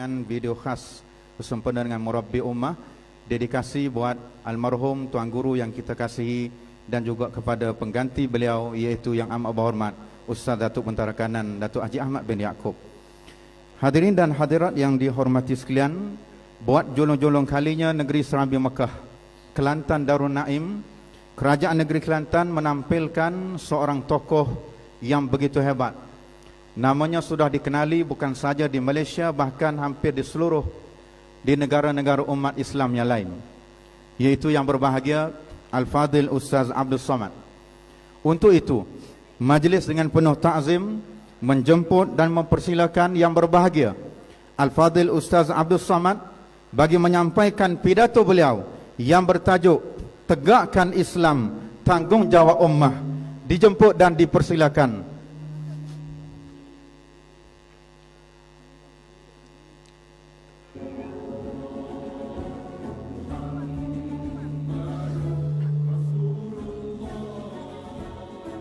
rancangan video khas bersempena dengan Murabbi Ummah, dedikasi buat almarhum Tuan Guru yang kita kasihi dan juga kepada pengganti beliau iaitu yang amat berhormat Ustaz Datuk Bentara Kanan Datuk Haji Ahmad bin Yaakob. Hadirin dan hadirat yang dihormati sekalian, buat jolong-jolong kalinya negeri Serambi Mekah, Kelantan Darul Naim, Kerajaan Negeri Kelantan menampilkan seorang tokoh yang begitu hebat. Namanya sudah dikenali bukan saja di Malaysia, bahkan hampir di seluruh di negara-negara umat Islam yang lain, yaitu yang berbahagia Al-Fadhil Ustaz Abdul Somad. Untuk itu, majlis dengan penuh ta'zim menjemput dan mempersilakan yang berbahagia Al-Fadhil Ustaz Abdul Somad bagi menyampaikan pidato beliau yang bertajuk Tegakkan Islam, Tanggungjawab Ummah. Dijemput dan dipersilakan.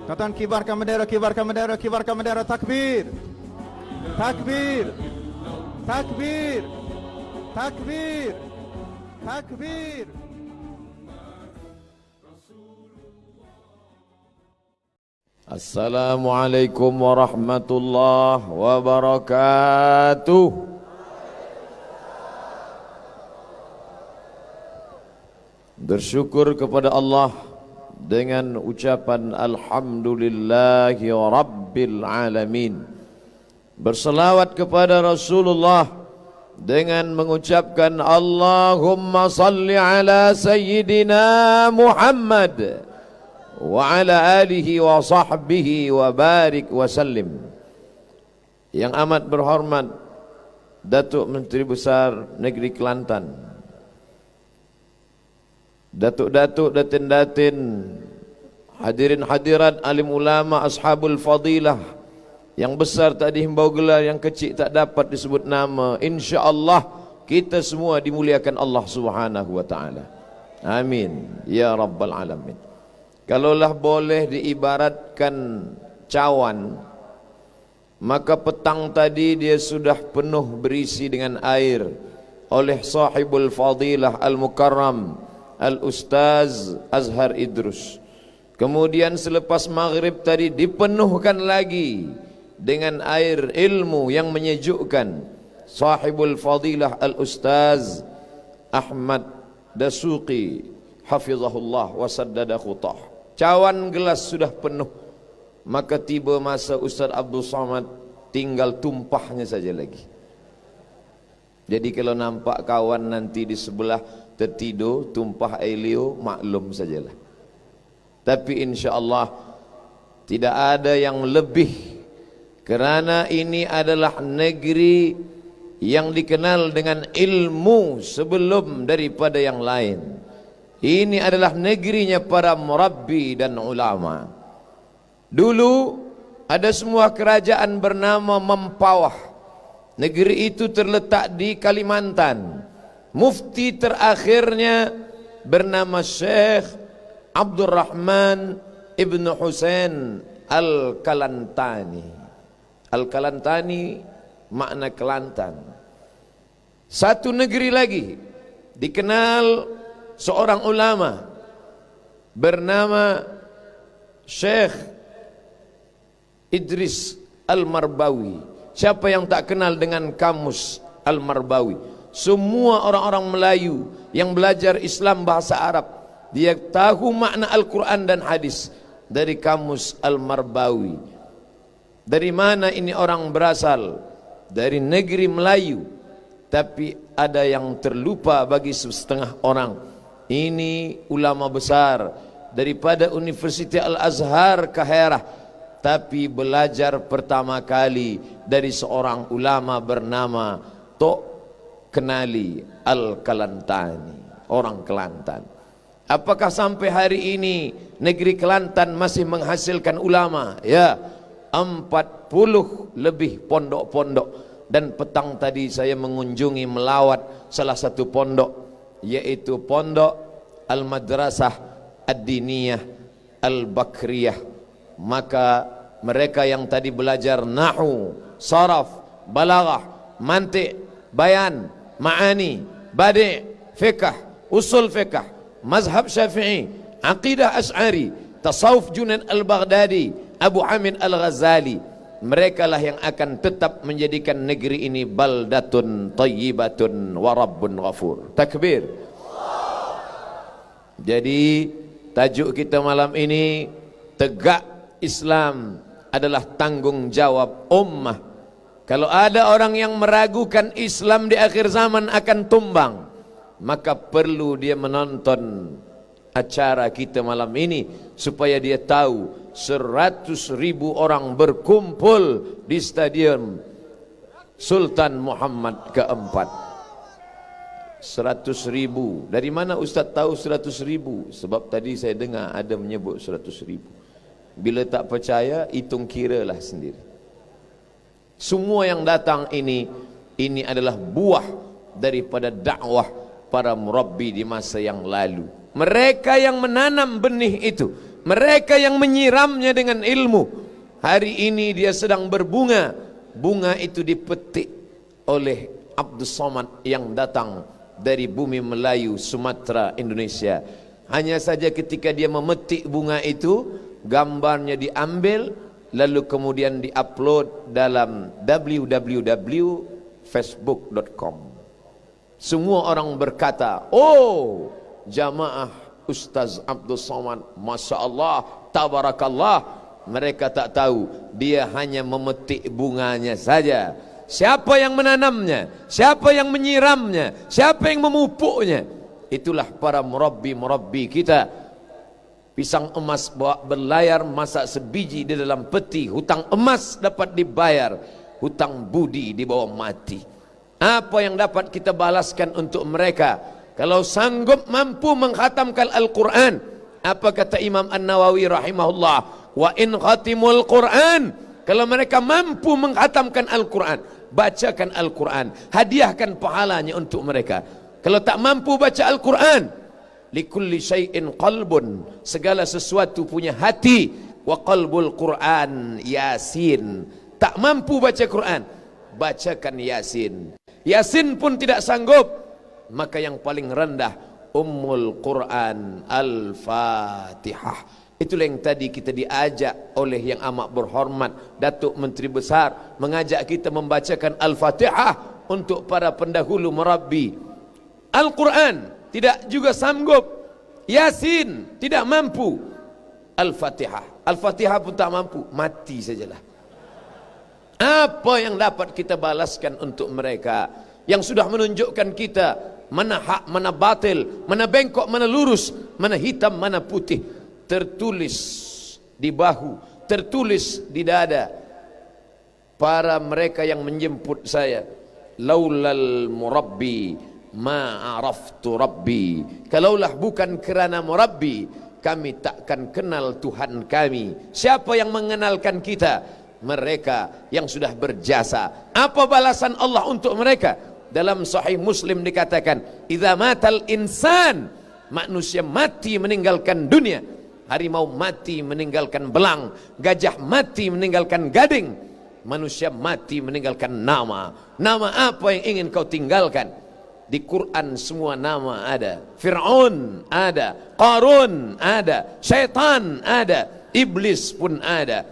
Katakan kibarkan bendera, kibarkan bendera, kibarkan bendera, takbir. Takbir. Takbir. Takbir. Takbir. Assalamualaikum warahmatullahi wabarakatuh. Bersyukur kepada Allah dengan ucapan Alhamdulillahi Rabbil Alamin. Berselawat kepada Rasulullah dengan mengucapkan Allahumma salli ala Sayyidina Muhammad wa ala alihi wa sahbihi wa barik wa sallim. Yang amat berhormat Datuk Menteri Besar Negeri Kelantan, datuk-datuk, datin-datin, hadirin hadirat, alim ulama, ashabul fadilah, yang besar tak dihimbau gelar, yang kecil tak dapat disebut nama. InsyaAllah kita semua dimuliakan Allah Subhanahu wa ta'ala. Amin ya rabbal alamin. Kalaulah boleh diibaratkan cawan, maka petang tadi dia sudah penuh berisi dengan air oleh sahibul fadilah al-mukarram Al-Ustaz Azhar Idrus. Kemudian selepas maghrib tadi dipenuhkan lagi dengan air ilmu yang menyejukkan sahibul fadilah Al-Ustaz Ahmad Dasuqi hafizahullah wa saddada khutah. Cawan gelas sudah penuh, maka tiba masa Ustaz Abdul Somad tinggal tumpahnya saja lagi. Jadi kalau nampak kawan nanti di sebelah tertidur tumpah air liur, maklum sajalah. Tapi insya-Allah tidak ada yang lebih, kerana ini adalah negeri yang dikenal dengan ilmu sebelum daripada yang lain. Ini adalah negerinya para murabbi dan ulama. Dulu ada sebuah kerajaan bernama Mempawah. Negeri itu terletak di Kalimantan. Mufti terakhirnya bernama Syekh Abdul Rahman Ibn Husain Al-Kalantani. Al-Kalantani makna Kelantan. Satu negeri lagi dikenal seorang ulama bernama Syekh Idris Al-Marbawi. Siapa yang tak kenal dengan kamus Al-Marbawi? Semua orang-orang Melayu yang belajar Islam bahasa Arab, dia tahu makna Al-Quran dan hadis dari kamus Al-Marbawi. Dari mana ini orang berasal? Dari negeri Melayu. Tapi ada yang terlupa bagi setengah orang. Ini ulama besar daripada Universiti Al-Azhar Kaherah, tapi belajar pertama kali dari seorang ulama bernama Tok Kenali Al-Kalantani, orang Kelantan. Apakah sampai hari ini negeri Kelantan masih menghasilkan ulama? Ya, 40 lebih pondok-pondok. Dan petang tadi saya mengunjungi, melawat salah satu pondok, yaitu pondok Al-Madrasah Ad-Diniyah Al-Bakriyah. Maka mereka yang tadi belajar nahu, saraf, balaghah, mantik, bayan, ma'ani, badi', fiqh, usul fiqh, mazhab Syafi'i, aqidah Asy'ari, tasawuf Junaid al-Baghdadi, Abu Hamid al-Ghazali. Mereka lah yang akan tetap menjadikan negeri ini baldatun thayyibatun wa rabbun ghafur. Takbir. Jadi tajuk kita malam ini, tegak Islam adalah tanggung jawab ummah. Kalau ada orang yang meragukan Islam di akhir zaman akan tumbang, maka perlu dia menonton acara kita malam ini supaya dia tahu 100.000 orang berkumpul di stadium Sultan Muhammad keempat. 100.000. Dari mana Ustaz tahu 100.000? Sebab tadi saya dengar ada menyebut 100.000. Bila tak percaya, hitung kiralah sendiri. Semua yang datang ini adalah buah daripada dakwah para murabbi di masa yang lalu. Mereka yang menanam benih itu, mereka yang menyiramnya dengan ilmu. Hari ini dia sedang berbunga. Bunga itu dipetik oleh Abdul Somad yang datang dari bumi Melayu, Sumatera, Indonesia. Hanya saja ketika dia memetik bunga itu, gambarnya diambil, lalu kemudian diupload dalam www.facebook.com. Semua orang berkata, oh, jamaah Ustaz Abdul Somad, Masya Allah, Tabarakallah. Mereka tak tahu, dia hanya memetik bunganya saja. Siapa yang menanamnya, siapa yang menyiramnya, siapa yang memupuknya, itulah para murabbi-murabbi kita. Pisang emas bawa berlayar, masak sebiji di dalam peti. Hutang emas dapat dibayar, hutang budi dibawa mati. Apa yang dapat kita balaskan untuk mereka? Kalau sanggup mampu mengkhatamkan Al-Quran, apa kata Imam An-Nawawi rahimahullah? Wa in khatimul Quran. Kalau mereka mampu mengkhatamkan Al-Quran, bacakan Al-Quran, hadiahkan pahalanya untuk mereka. Kalau tak mampu baca Al-Quran, likulli syai'in qalbun, segala sesuatu punya hati. Wa qalbul Quran Yasin. Tak mampu baca Quran, bacakan Yasin. Yasin pun tidak sanggup, maka yang paling rendah Ummul Quran Al-Fatihah. Itulah yang tadi kita diajak oleh yang amat berhormat Datuk Menteri Besar, mengajak kita membacakan Al-Fatihah untuk para pendahulu merabbi. Al-Quran tidak juga sanggup, Yasin tidak mampu, Al-Fatihah pun tak mampu, mati sajalah. Apa yang dapat kita balaskan untuk mereka yang sudah menunjukkan kita mana hak, mana batil, mana bengkok, mana lurus, mana hitam, mana putih. Tertulis di bahu, tertulis di dada para mereka yang menjemput saya. Laulal murabbi ma araftu rabbi. Kalaulah bukan kerana murabbi, kami takkan kenal Tuhan kami. Siapa yang mengenalkan kita? Mereka yang sudah berjasa. Apa balasan Allah untuk mereka? Dalam Sahih Muslim dikatakan, idza matal insan, manusia mati meninggalkan dunia. Harimau mati meninggalkan belang, gajah mati meninggalkan gading, manusia mati meninggalkan nama. Nama apa yang ingin kau tinggalkan? Di Quran semua nama ada. Fir'aun ada, Qarun ada, syaitan ada, iblis pun ada.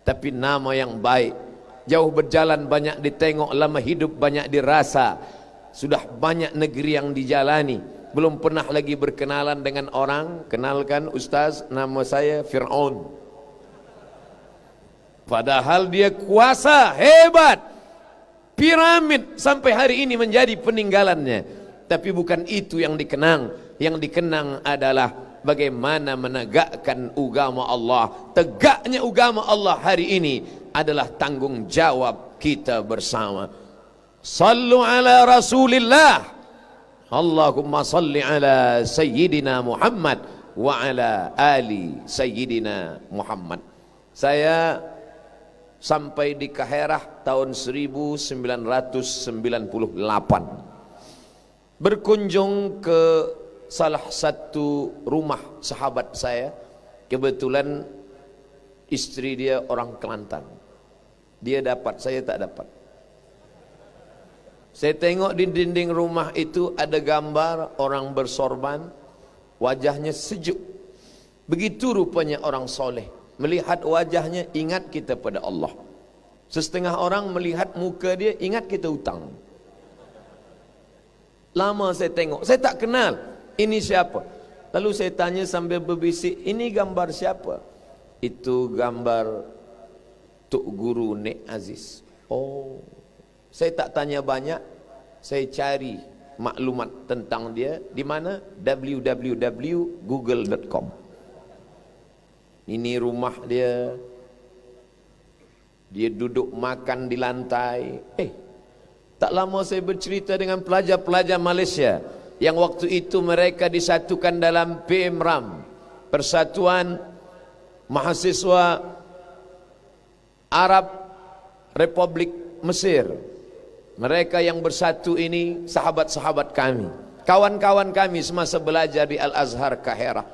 Tapi nama yang baik, jauh berjalan banyak ditengok, lama hidup banyak dirasa. Sudah banyak negeri yang dijalani, belum pernah lagi berkenalan dengan orang. Kenalkan Ustaz, nama saya Fir'aun. Padahal dia kuasa hebat, piramid sampai hari ini menjadi peninggalannya. Tapi bukan itu yang dikenang. Yang dikenang adalah bagaimana menegakkan agama Allah. Tegaknya agama Allah hari ini adalah tanggung jawab kita bersama. Sallu ala Rasulillah. Allahumma salli ala Sayyidina Muhammad wa ala ali Sayyidina Muhammad. Saya sampai di Kaherah tahun 1998. Berkunjung ke salah satu rumah sahabat saya. Kebetulan istri dia orang Kelantan. Dia dapat, saya tak dapat. Saya tengok di dinding rumah itu ada gambar orang bersorban, wajahnya sejuk. Begitu rupanya orang soleh. Melihat wajahnya ingat kita pada Allah. Setengah orang melihat muka dia ingat kita hutang. Lama saya tengok, saya tak kenal ini siapa. Lalu saya tanya sambil berbisik, ini gambar siapa? Itu gambar Tok Guru Nek Aziz. Oh, saya tak tanya banyak, saya cari maklumat tentang dia di mana? www.google.com. Ini rumah dia. Dia duduk makan di lantai. Tak lama saya bercerita dengan pelajar-pelajar Malaysia yang waktu itu mereka disatukan dalam PMRAM, Persatuan Mahasiswa Arab Republik Mesir. Mereka yang bersatu ini sahabat-sahabat kami, kawan-kawan kami semasa belajar di Al-Azhar Kahirah.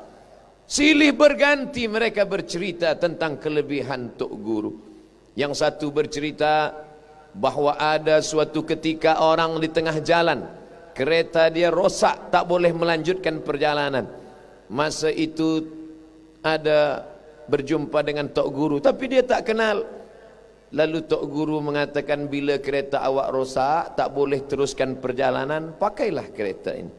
Silih berganti mereka bercerita tentang kelebihan Tok Guru. Yang satu bercerita bahwa ada suatu ketika orang di tengah jalan, kereta dia rosak, tak boleh melanjutkan perjalanan. Masa itu ada berjumpa dengan Tok Guru, tapi dia tak kenal. Lalu Tok Guru mengatakan, bila kereta awak rosak, tak boleh teruskan perjalanan, pakailah kereta ini.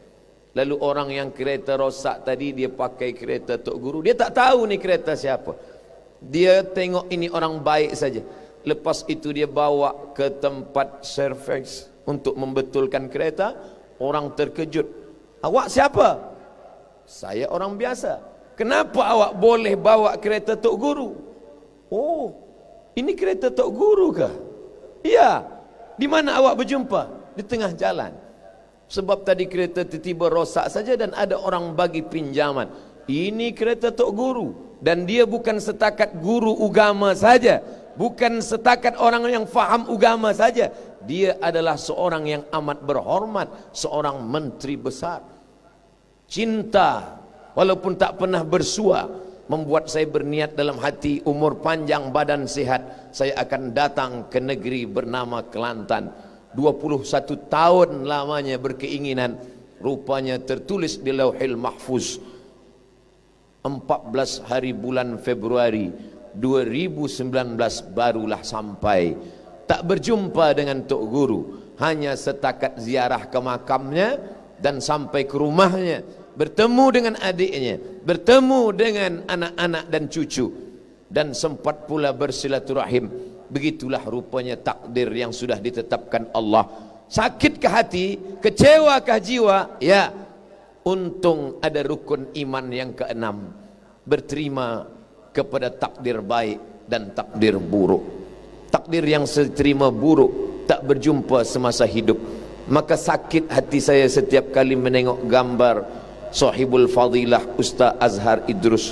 Lalu orang yang kereta rosak tadi, dia pakai kereta Tok Guru. Dia tak tahu ni kereta siapa. Dia tengok ini orang baik saja. Lepas itu dia bawa ke tempat servis untuk membetulkan kereta. Orang terkejut. Awak siapa? Saya orang biasa. Kenapa awak boleh bawa kereta Tok Guru? Oh, ini kereta Tok Guru kah? Iya. Di mana awak berjumpa? Di tengah jalan. Sebab tadi kereta tiba-tiba rosak saja dan ada orang bagi pinjaman. Ini kereta Tok Guru. Dan dia bukan setakat guru agama saja, bukan setakat orang yang faham agama saja. Dia adalah seorang yang amat berhormat, seorang menteri besar. Cinta walaupun tak pernah bersua membuat saya berniat dalam hati, umur panjang badan sehat, saya akan datang ke negeri bernama Kelantan. 21 tahun lamanya berkeinginan, rupanya tertulis di Lauhil Mahfuz. 14 hari bulan Februari 2019 barulah sampai. Tak berjumpa dengan Tok Guru, hanya setakat ziarah ke makamnya dan sampai ke rumahnya, bertemu dengan adiknya, bertemu dengan anak-anak dan cucu, dan sempat pula bersilaturahim. Begitulah rupanya takdir yang sudah ditetapkan Allah. Sakitkah hati? Kecewakah jiwa? Ya. Untung ada rukun iman yang keenam, berterima kepada takdir baik dan takdir buruk. Takdir yang seterima buruk tak berjumpa semasa hidup. Maka sakit hati saya setiap kali menengok gambar Sahibul Fadilah Ustaz Azhar Idrus.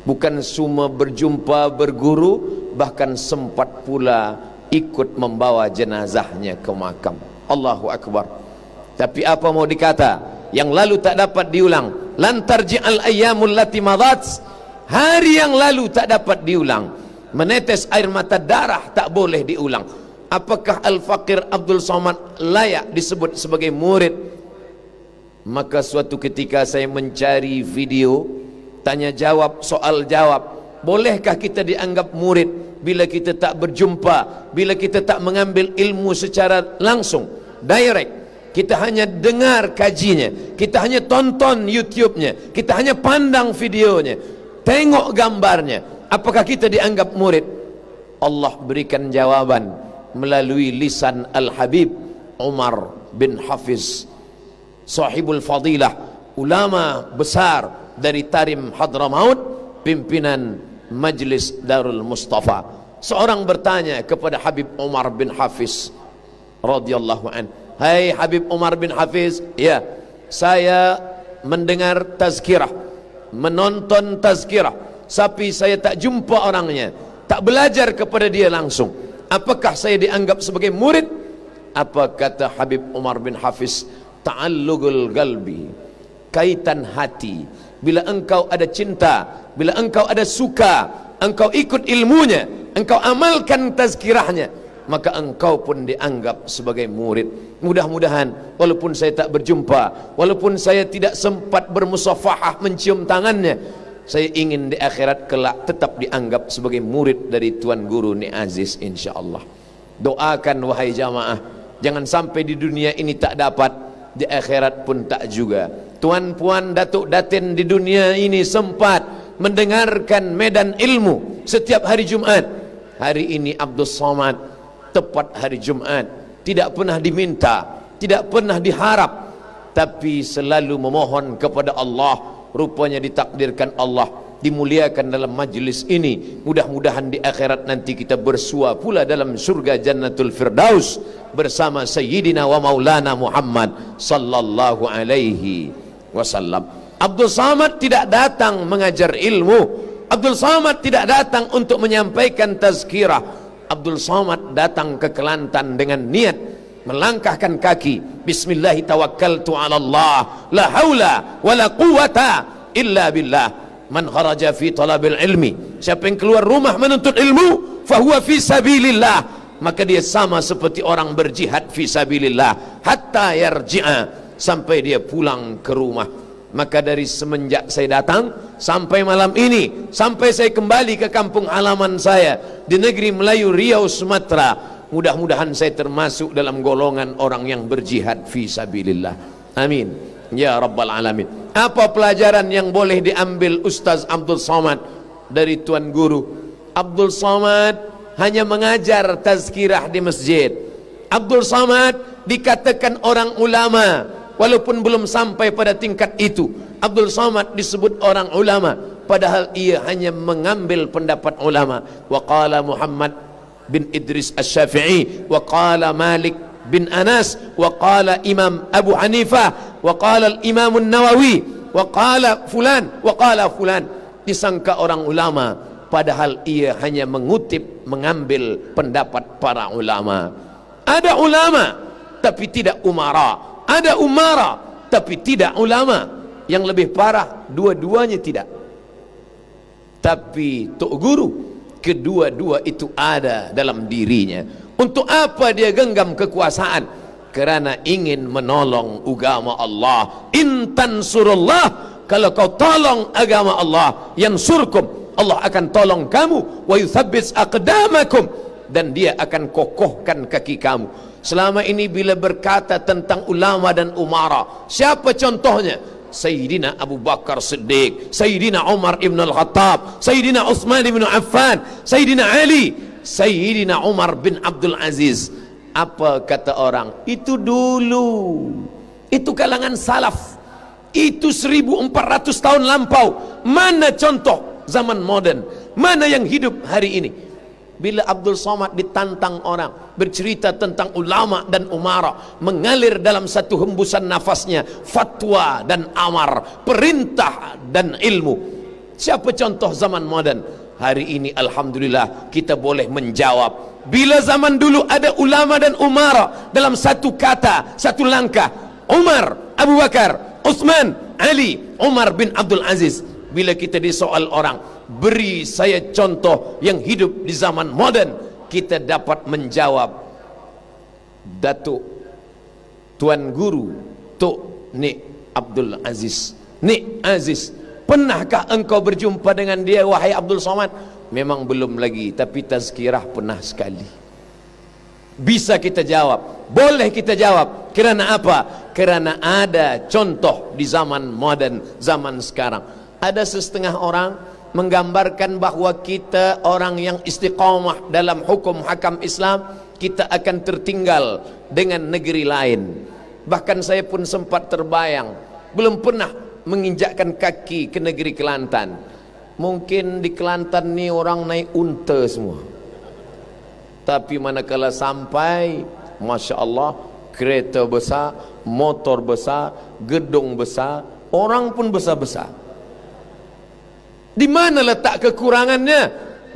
Bukan cuma berjumpa berguru, bahkan sempat pula ikut membawa jenazahnya ke makam. Allahu Akbar. Tapi apa mau dikata, yang lalu tak dapat diulang. Lan tarji'al ayyamul lati madat. Hari yang lalu tak dapat diulang. Menetes air mata darah tak boleh diulang. Apakah Al-Faqir Abdul Somad layak disebut sebagai murid? Maka suatu ketika saya mencari video tanya jawab, soal jawab. Bolehkah kita dianggap murid bila kita tak berjumpa, bila kita tak mengambil ilmu secara langsung, direct? Kita hanya dengar kajinya, kita hanya tonton YouTube-nya, kita hanya pandang videonya, tengok gambarnya. Apakah kita dianggap murid? Allah berikan jawaban melalui lisan Al-Habib Umar bin Hafiz, Sahibul Fadilah, ulama besar dari Tarim Hadramaut, pimpinan Majlis Darul Mustafa. Seorang bertanya kepada Habib Umar bin Hafiz radhiyallahu anhu, "Hai Habib Umar bin Hafiz, ya, saya mendengar tazkirah, menonton tazkirah, tapi saya tak jumpa orangnya, tak belajar kepada dia langsung. Apakah saya dianggap sebagai murid?" Apa kata Habib Umar bin Hafiz? Ta'allugul galbi, kaitan hati. Bila engkau ada cinta, bila engkau ada suka, engkau ikut ilmunya, engkau amalkan tazkirahnya, maka engkau pun dianggap sebagai murid. Mudah-mudahan walaupun saya tak berjumpa, walaupun saya tidak sempat bermusafahah mencium tangannya, saya ingin di akhirat kelak tetap dianggap sebagai murid dari Tuan Guru Nik Aziz, insyaAllah. Doakan wahai jamaah, jangan sampai di dunia ini tak dapat, di akhirat pun tak juga. Tuan puan datuk datin di dunia ini sempat mendengarkan medan ilmu setiap hari Jumat. Hari ini Abdul Somad tepat hari Jumat, tidak pernah diminta, tidak pernah diharap, tapi selalu memohon kepada Allah. Rupanya ditakdirkan Allah dimuliakan dalam majlis ini. Mudah-mudahan di akhirat nanti kita bersua pula dalam surga Jannatul Firdaus bersama Sayyidina wa Maulana Muhammad sallallahu alaihi wasallam. Abdul Samad tidak datang mengajar ilmu, Abdul Samad tidak datang untuk menyampaikan tazkirah. Abdul Samad datang ke Kelantan dengan niat melangkahkan kaki, bismillahi tawakkaltu ala Allah, la haula wa la quwata illa billah. Man kharaja fi talabil ilmi, siapa yang keluar rumah menuntut ilmu, fahuwa fi sabilillah, maka dia sama seperti orang berjihad fi sabilillah, hatta yarji'a, sampai dia pulang ke rumah. Maka dari semenjak saya datang sampai malam ini, sampai saya kembali ke kampung halaman saya di negeri Melayu Riau Sumatera, mudah-mudahan saya termasuk dalam golongan orang yang berjihad fi sabilillah. Amin ya rabbal alamin. Apa pelajaran yang boleh diambil Ustaz Abdul Somad dari Tuan Guru? Abdul Somad hanya mengajar tazkirah di masjid. Abdul Somad dikatakan orang ulama, walaupun belum sampai pada tingkat itu. Abdul Somad disebut orang ulama, padahal ia hanya mengambil pendapat ulama. Wa qala Muhammad bin Idris Asy-Syafi'i, wa qala Malik bin Anas, wa qala Imam Abu Hanifah, wa qala Imam Nawawi, wa qala fulan, wa qala fulan. Disangka orang ulama, padahal ia hanya mengutip, mengambil pendapat para ulama. Ada ulama tapi tidak umara, ada umara tapi tidak ulama. Yang lebih parah, dua-duanya tidak. Tapi Tok Guru, kedua-dua itu ada dalam dirinya. Untuk apa dia genggam kekuasaan? Kerana ingin menolong agama Allah. In tansurullah, kalau kau tolong agama Allah, yansurkum, Allah akan tolong kamu. Wa yuthabbits aqdamakum, dan dia akan kokohkan kaki kamu. Selama ini bila berkata tentang ulama dan umara, siapa contohnya? Sayyidina Abu Bakar Siddiq, Sayyidina Umar ibn al-Khattab, Sayyidina Uthman ibn Affan, Sayyidina Ali, Sayyidina Umar bin Abdul Aziz. Apa kata orang? Itu dulu, itu kalangan salaf, itu 1400 tahun lampau. Mana contoh zaman modern? Mana yang hidup hari ini? Bila Abdul Somad ditantang orang bercerita tentang ulama dan umara, mengalir dalam satu hembusan nafasnya fatwa dan amar, perintah dan ilmu. Siapa contoh zaman modern? Hari ini alhamdulillah kita boleh menjawab. Bila zaman dulu ada ulama dan umara dalam satu kata, satu langkah, Umar, Abu Bakar, Uthman, Ali, Umar bin Abdul Aziz. Bila kita disoal orang, beri saya contoh yang hidup di zaman modern, kita dapat menjawab, Datuk Tuan Guru Tok Nik Abdul Aziz. Nik Aziz, pernahkah engkau berjumpa dengan dia wahai Abdul Somad? Memang belum lagi, tapi tazkirah pernah sekali. Bisa kita jawab, boleh kita jawab. Kerana apa? Kerana ada contoh di zaman modern, zaman sekarang. Ada setengah orang menggambarkan bahawa kita orang yang istiqamah dalam hukum hakam Islam, kita akan tertinggal dengan negeri lain. Bahkan saya pun sempat terbayang, belum pernah menginjakkan kaki ke negeri Kelantan. Mungkin di Kelantan ni orang naik unta semua, tapi manakala sampai, Masya Allah, kereta besar, motor besar, gedung besar, orang pun besar-besar. Di mana letak kekurangannya?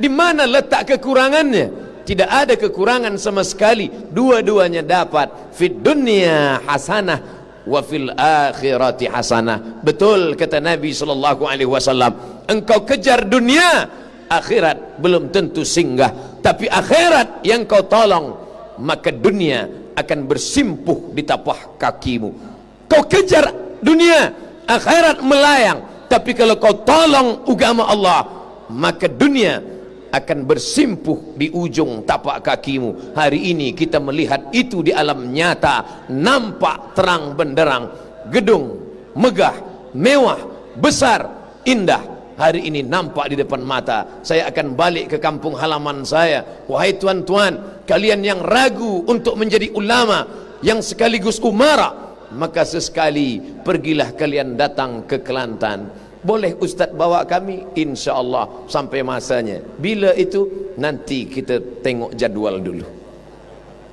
Di mana letak kekurangannya? Tidak ada kekurangan sama sekali. Dua-duanya dapat. Fid dunya hasanah wa fil akhirati hasanah. Betul kata Nabi SAW. Engkau kejar dunia, akhirat belum tentu singgah. Tapi akhirat yang kau tolong, maka dunia akan bersimpuh di tapak kakimu. Kau kejar dunia, akhirat melayang. Tapi kalau kau tolong agama Allah, maka dunia akan bersimpuh di ujung tapak kakimu. Hari ini kita melihat itu di alam nyata, nampak terang benderang. Gedung megah, mewah, besar, indah, hari ini nampak di depan mata. Saya akan balik ke kampung halaman saya. Wahai tuan-tuan, kalian yang ragu untuk menjadi ulama, yang sekaligus umara, maka sesekali pergilah kalian datang ke Kelantan. Boleh Ustaz bawa kami? InsyaAllah sampai masanya. Bila itu? Nanti kita tengok jadual dulu.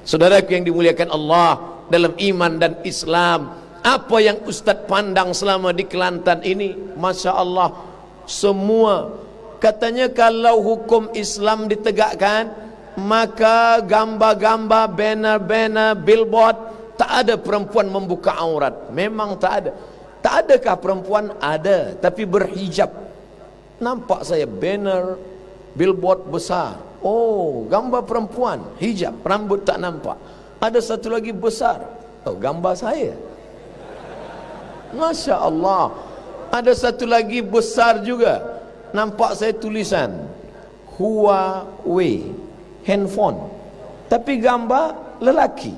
Saudaraku yang dimuliakan Allah dalam iman dan Islam, apa yang Ustaz pandang selama di Kelantan ini, Masya Allah, semua katanya kalau hukum Islam ditegakkan, maka gambar-gambar, banner-banner, billboard, tak ada perempuan membuka aurat. Memang tak ada. Tak adakah perempuan? Ada, tapi berhijab. Nampak saya banner, billboard besar. Oh, gambar perempuan, hijab, rambut tak nampak. Ada satu lagi besar. Oh, gambar saya. Masya Allah. Ada satu lagi besar juga. Nampak saya tulisan Huawei handphone, tapi gambar lelaki.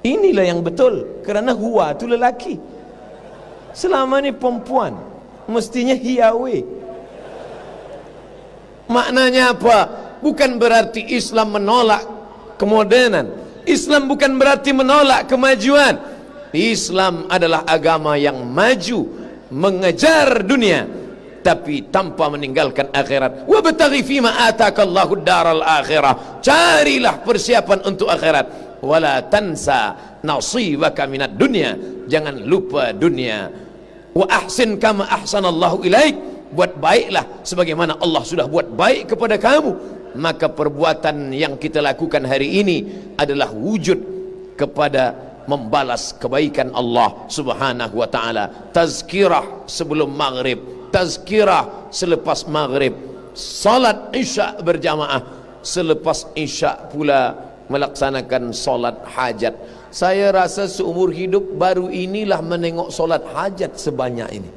Inilah yang betul, kerana Hua itu lelaki. Selama ni perempuan, mestinya Huawei. Maknanya apa? Bukan berarti Islam menolak kemodernan. Islam bukan berarti menolak kemajuan. Islam adalah agama yang maju, mengejar dunia, tapi tanpa meninggalkan akhirat. Wabtaghi fima atakallahu daral akhirah. Carilah persiapan untuk akhirat. Wala tansa nasibaka minad dunya. Jangan lupa dunia. Wa ahsin kama ahsanallahu ilaik. Buat baiklah sebagaimana Allah sudah buat baik kepada kamu. Maka perbuatan yang kita lakukan hari ini adalah wujud kepada membalas kebaikan Allah subhanahu wa ta'ala. Tazkirah sebelum maghrib, tazkirah selepas maghrib, salat isya berjamaah, selepas isya pula melaksanakan solat hajat. Saya rasa seumur hidup baru inilah menengok solat hajat sebanyak ini.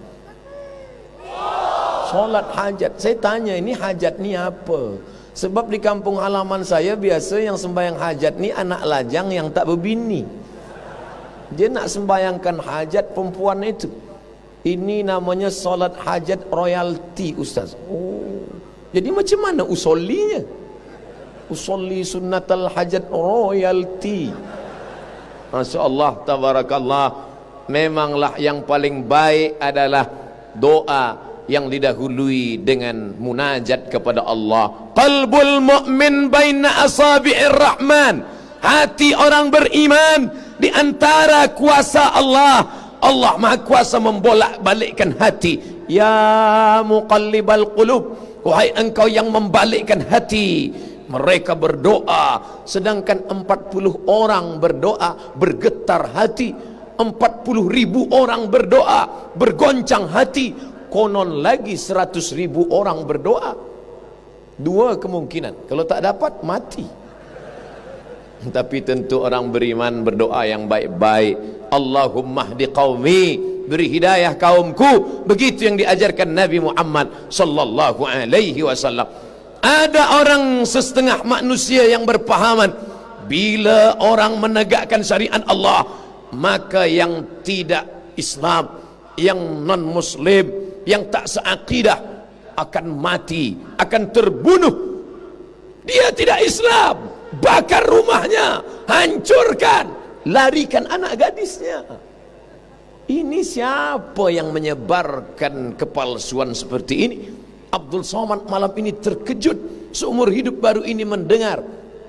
Solat hajat. Saya tanya, ini hajat ni apa? Sebab di kampung halaman saya biasa yang sembahyang hajat ni anak lajang yang tak berbini. Dia nak sembayangkan hajat perempuan itu. Ini namanya solat hajat royalty, Ustaz. Oh, jadi macam mana usollinya? Usolli sunnatal hajat royalty. Masya Allah, tabarakallah. Memanglah yang paling baik adalah doa yang didahului dengan munajat kepada Allah. Qalbul mu'min baina asabi'ir rahman. Hati orang beriman di antara kuasa Allah. Allah Maha Kuasa membolak-balikkan hati. Ya muqallibal qulub, wahai engkau yang membalikkan hati. Mereka berdoa, sedangkan 40 orang berdoa bergetar hati, 40.000 orang berdoa bergoncang hati, konon lagi 100.000 orang berdoa. Dua kemungkinan, kalau tak dapat mati. Tapi tentu orang beriman berdoa yang baik-baik. Allahumma hdi qaumi, beri hidayah kaumku. Begitu yang diajarkan Nabi Muhammad sallallahu alaihi wasallam. Ada orang setengah manusia yang berpahaman, bila orang menegakkan syariat Allah, maka yang tidak Islam, yang non muslim, yang tak seakidah akan mati, akan terbunuh. Dia tidak Islam, bakar rumahnya, hancurkan, larikan anak gadisnya. Ini siapa yang menyebarkan kepalsuan seperti ini? Abdul Somad malam ini terkejut, seumur hidup baru ini mendengar.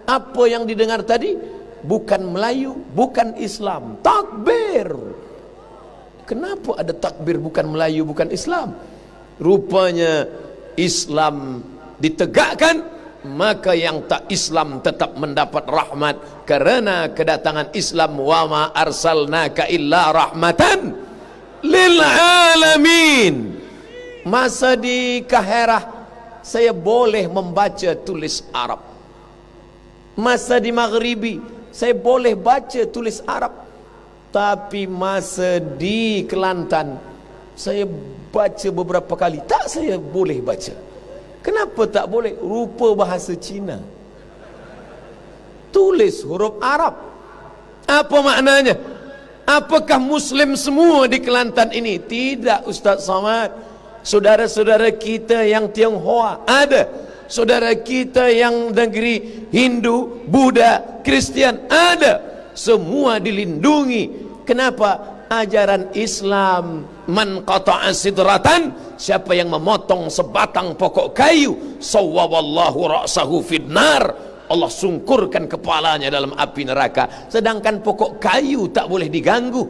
Apa yang didengar tadi? Bukan Melayu, bukan Islam, takbir. Kenapa ada takbir bukan Melayu, bukan Islam? Rupanya Islam ditegakkan, maka yang tak Islam tetap mendapat rahmat, karena kedatangan Islam. Wa ma arsalnaka illa rahmatan lil alamin. Masa di Kaherah saya boleh membaca tulis Arab. Masa di Maghribi saya boleh baca tulis Arab. Tapi masa di Kelantan saya baca beberapa kali, tak saya boleh baca. Kenapa tak boleh? Rupa bahasa Cina, tulis huruf Arab. Apa maknanya? Apakah Muslim semua di Kelantan ini? Tidak, Ustaz Samad. Saudara-saudara kita yang Tionghoa ada, saudara kita yang negeri Hindu, Buddha, Kristian ada. Semua dilindungi. Kenapa? Ajaran Islam, man qata'a sidratan, siapa yang memotong sebatang pokok kayu, sawwallahu ra'sahu fidnar, Allah sungkurkan kepalanya dalam api neraka. Sedangkan pokok kayu tak boleh diganggu.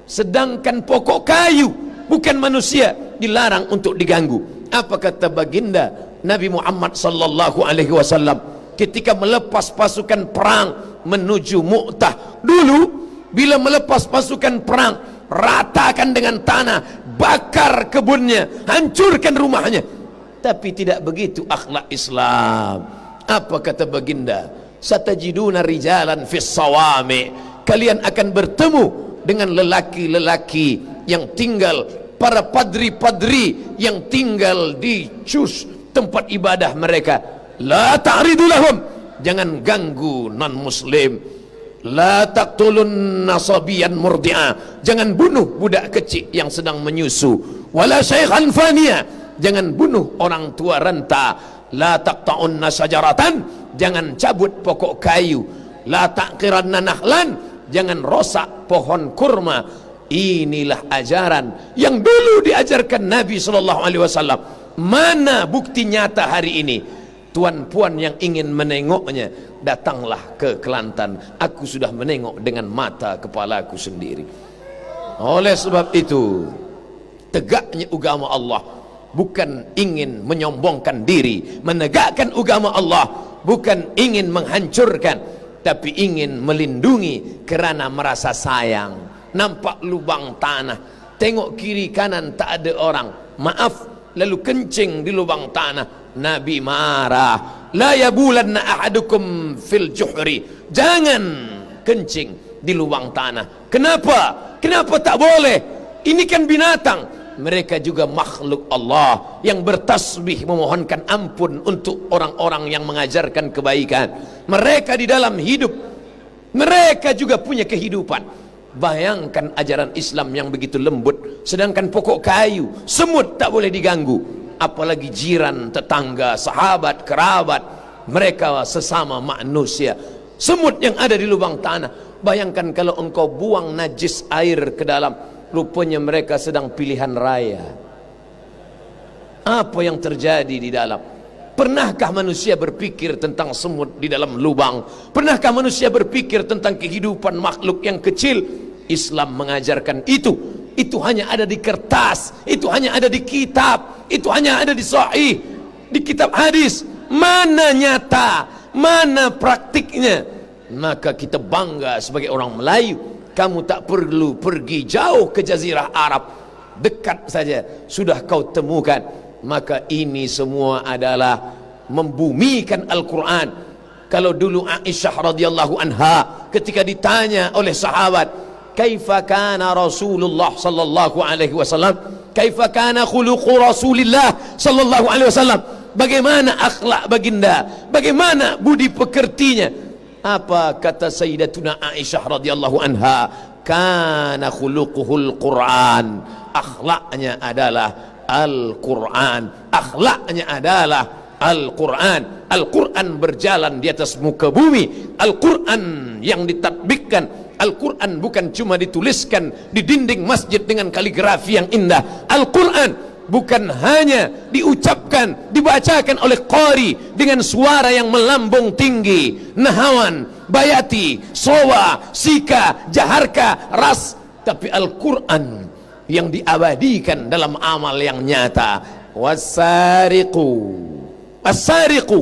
Sedangkan pokok kayu, bukan manusia, dilarang untuk diganggu. Apa kata baginda Nabi Muhammad sallallahu alaihi wasallam ketika melepas pasukan perang menuju Mu'tah? Dulu bila melepas pasukan perang, ratakan dengan tanah, bakar kebunnya, hancurkan rumahnya. Tapi tidak begitu akhlak Islam. Apa kata baginda? Satajiduna rijalan fis sawami, kalian akan bertemu dengan lelaki-lelaki yang tinggal, para padri-padri yang tinggal di cus tempat ibadah mereka. La ta'ridu lahum, jangan ganggu non muslim. La taqtulun nasabiyan murdi'a, jangan bunuh budak kecil yang sedang menyusu. Wala syaikhan faniya, jangan bunuh orang tua renta. La taqta'un nasajaratan, jangan cabut pokok kayu. La taqiranna nahlan, jangan rosak pohon kurma. Inilah ajaran yang dulu diajarkan Nabi SAW. Mana bukti nyata hari ini? Tuan-puan yang ingin menengoknya, datanglah ke Kelantan. Aku sudah menengok dengan mata kepalaku sendiri. Oleh sebab itu, tegaknya agama Allah bukan ingin menyombongkan diri. Menegakkan agama Allah bukan ingin menghancurkan, tapi ingin melindungi kerana merasa sayang. Nampak lubang tanah, tengok kiri kanan tak ada orang, maaf, lalu kencing di lubang tanah. Nabi marah, la yabulanna ahadukum fil juhri, jangan kencing di lubang tanah. Kenapa? Kenapa tak boleh? Ini kan binatang. Mereka juga makhluk Allah yang bertasbih memohonkan ampun untuk orang-orang yang mengajarkan kebaikan. Mereka di dalam hidup, mereka juga punya kehidupan. Bayangkan ajaran Islam yang begitu lembut, sedangkan pokok kayu, semut tak boleh diganggu. Apalagi jiran, tetangga, sahabat, kerabat, mereka sesama manusia. Semut yang ada di lubang tanah, bayangkan kalau engkau buang najis air ke dalam, rupanya mereka sedang pilihan raya. Apa yang terjadi di dalam? Pernahkah manusia berpikir tentang semut di dalam lubang? Pernahkah manusia berpikir tentang kehidupan makhluk yang kecil? Islam mengajarkan itu. Itu hanya ada di kertas, itu hanya ada di kitab, itu hanya ada di sahih, di kitab hadis. Mana nyata, mana praktiknya? Maka kita bangga sebagai orang Melayu. Kamu tak perlu pergi jauh ke Jazirah Arab, dekat saja sudah kau temukan. Maka ini semua adalah membumikan Al-Quran. Kalau dulu Aisyah radhiyallahu anha ketika ditanya oleh sahabat, kaifa kana Rasulullah sallallahu alaihi wasallam, kaifa kana khuluqu Rasulillah sallallahu alaihi wasallam, bagaimana akhlak baginda, bagaimana budi pekertinya? Apa kata Sayyidatuna Aisyah radhiyallahu anha? Kana khuluquhul Quran, akhlaknya adalah Al-Quran, akhlaknya adalah Al-Quran. Al-Quran berjalan di atas muka bumi, Al-Quran yang ditatbikkan. Al-Quran bukan cuma dituliskan di dinding masjid dengan kaligrafi yang indah. Al-Quran bukan hanya diucapkan, dibacakan oleh qari dengan suara yang melambung tinggi, nahawan, bayati, sowa, sika, jaharka, ras. Tapi Al-Quran yang diabadikan dalam amal yang nyata. Wasariqu, asariqu,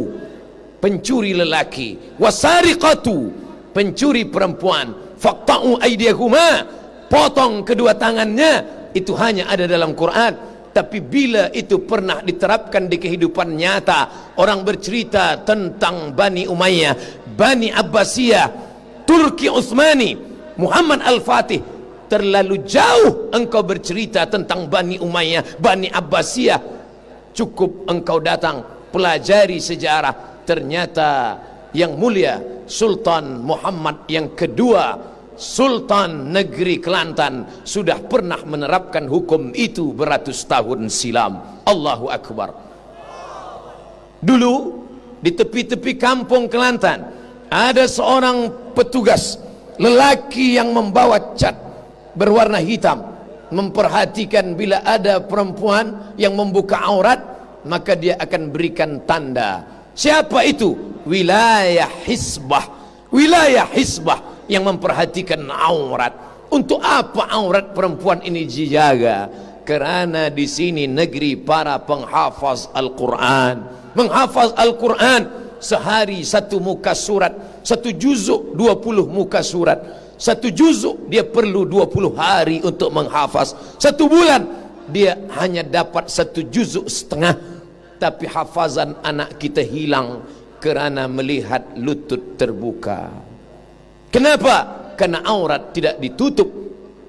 pencuri lelaki, wasariqatu, pencuri perempuan, faqta'u aydiyahuma, potong kedua tangannya. Itu hanya ada dalam Quran. Tapi bila itu pernah diterapkan di kehidupan nyata, orang bercerita tentang Bani Umayyah, Bani Abbasiyah, Turki Utsmani, Muhammad Al-Fatih. Terlalu jauh engkau bercerita tentang Bani Umayyah, Bani Abbasiyah. Cukup engkau datang pelajari sejarah. Ternyata yang mulia Sultan Muhammad yang kedua, Sultan negeri Kelantan, sudah pernah menerapkan hukum itu beratus tahun silam. Allahu Akbar. Dulu di tepi-tepi kampung Kelantan ada seorang petugas lelaki yang membawa cat berwarna hitam, memperhatikan bila ada perempuan yang membuka aurat, maka dia akan berikan tanda. Siapa itu? Wilayah Hisbah. Wilayah Hisbah yang memperhatikan aurat. Untuk apa aurat perempuan ini dijaga? Kerana di sini negeri para penghafaz Al-Quran. Menghafaz Al-Quran sehari satu muka surat, satu juzuk 20 muka surat. Satu juzuk dia perlu 20 hari untuk menghafaz. Satu bulan dia hanya dapat satu juzuk setengah. Tapi hafazan anak kita hilang kerana melihat lutut terbuka. Kenapa? Karena aurat tidak ditutup.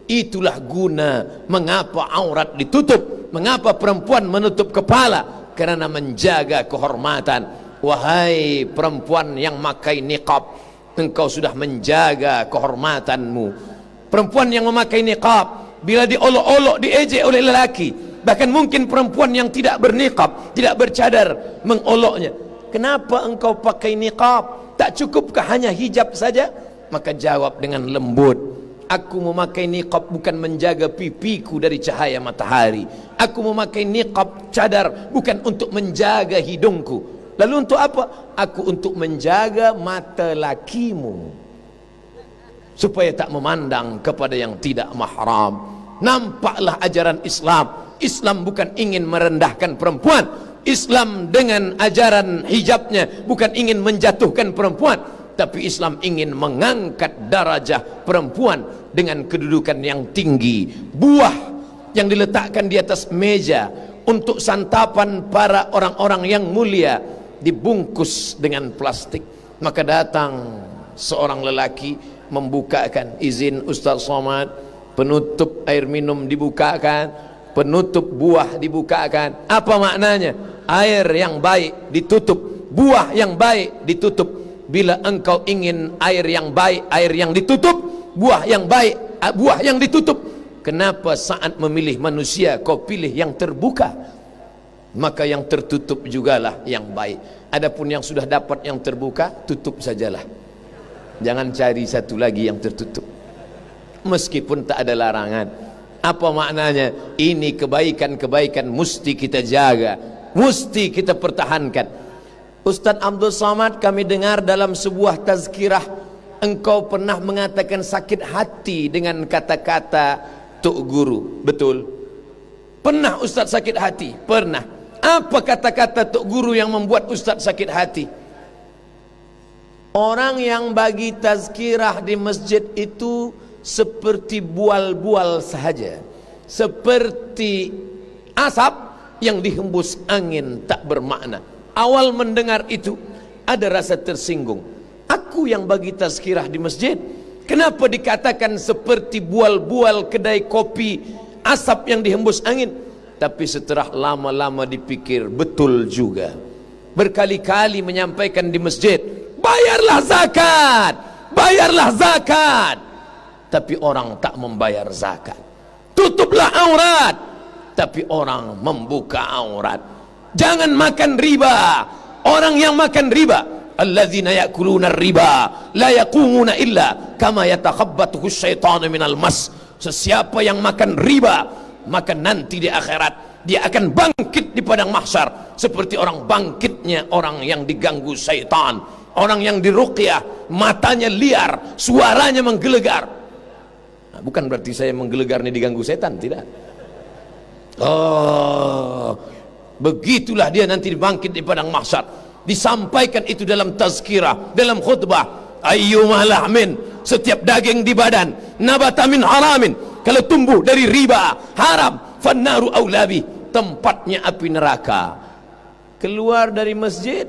Itulah guna mengapa aurat ditutup, mengapa perempuan menutup kepala, kerana menjaga kehormatan. Wahai perempuan yang memakai niqab, engkau sudah menjaga kehormatanmu. Perempuan yang memakai niqab, bila diolok-olok, diejek oleh lelaki, bahkan mungkin perempuan yang tidak berniqab, tidak bercadar, mengoloknya. Kenapa engkau pakai niqab? Tak cukupkah hanya hijab saja? Maka jawab dengan lembut, aku memakai niqab bukan menjaga pipiku dari cahaya matahari. Aku memakai niqab cadar bukan untuk menjaga hidungku. Lalu untuk apa? Aku untuk menjaga mata lakimu, supaya tak memandang kepada yang tidak mahram. Nampaklah ajaran Islam. Islam bukan ingin merendahkan perempuan. Islam dengan ajaran hijabnya bukan ingin menjatuhkan perempuan, tapi Islam ingin mengangkat darajah perempuan dengan kedudukan yang tinggi. Buah yang diletakkan di atas meja untuk santapan para orang-orang yang mulia dibungkus dengan plastik. Maka datang seorang lelaki membukakan, izin Ustaz Somad, penutup air minum dibukakan, penutup buah dibukakan. Apa maknanya? Air yang baik ditutup, buah yang baik ditutup. Bila engkau ingin air yang baik, air yang ditutup, buah yang baik, buah yang ditutup. Kenapa saat memilih manusia kau pilih yang terbuka? Maka yang tertutup jugalah yang baik. Adapun yang sudah dapat yang terbuka, tutup sajalah. Jangan cari satu lagi yang tertutup, meskipun tak ada larangan. Apa maknanya? Ini kebaikan-kebaikan mesti kita jaga, mesti kita pertahankan. Ustaz Abdul Somad, kami dengar dalam sebuah tazkirah engkau pernah mengatakan sakit hati dengan kata-kata Tok Guru. Betul? Pernah Ustaz sakit hati? Pernah. Apa kata-kata Tok Guru yang membuat Ustaz sakit hati? Orang yang bagi tazkirah di masjid itu seperti bual-bual sahaja, seperti asap yang dihembus angin, tak bermakna. Awal mendengar itu ada rasa tersinggung. Aku yang bagi tazkirah di masjid, kenapa dikatakan seperti bual-bual kedai kopi, asap yang dihembus angin? Tapi setelah lama-lama dipikir, betul juga. Berkali-kali menyampaikan di masjid, bayarlah zakat, bayarlah zakat. Tapi orang tak membayar zakat. Tutuplah aurat, tapi orang membuka aurat. Jangan makan riba. Orang yang makan riba, alladzina ya'kuluna riba la yaqumuna illa kama yatakhabbathu syaitanu minal mas. Sesiapa yang makan riba, maka nanti di akhirat dia akan bangkit di padang mahsyar seperti orang bangkitnya orang yang diganggu syaitan, orang yang diruqyah, matanya liar, suaranya menggelegar. Nah, bukan berarti saya menggelegar ini diganggu setan, tidak. Oh, begitulah dia nanti dibangkit di padang mahsyar. Disampaikan itu dalam tazkirah, dalam khutbah. Ayyumah lahmin, setiap daging di badan, nabata min haramin, kalau tumbuh dari riba haram, fannaru aulabi, tempatnya api neraka. Keluar dari masjid,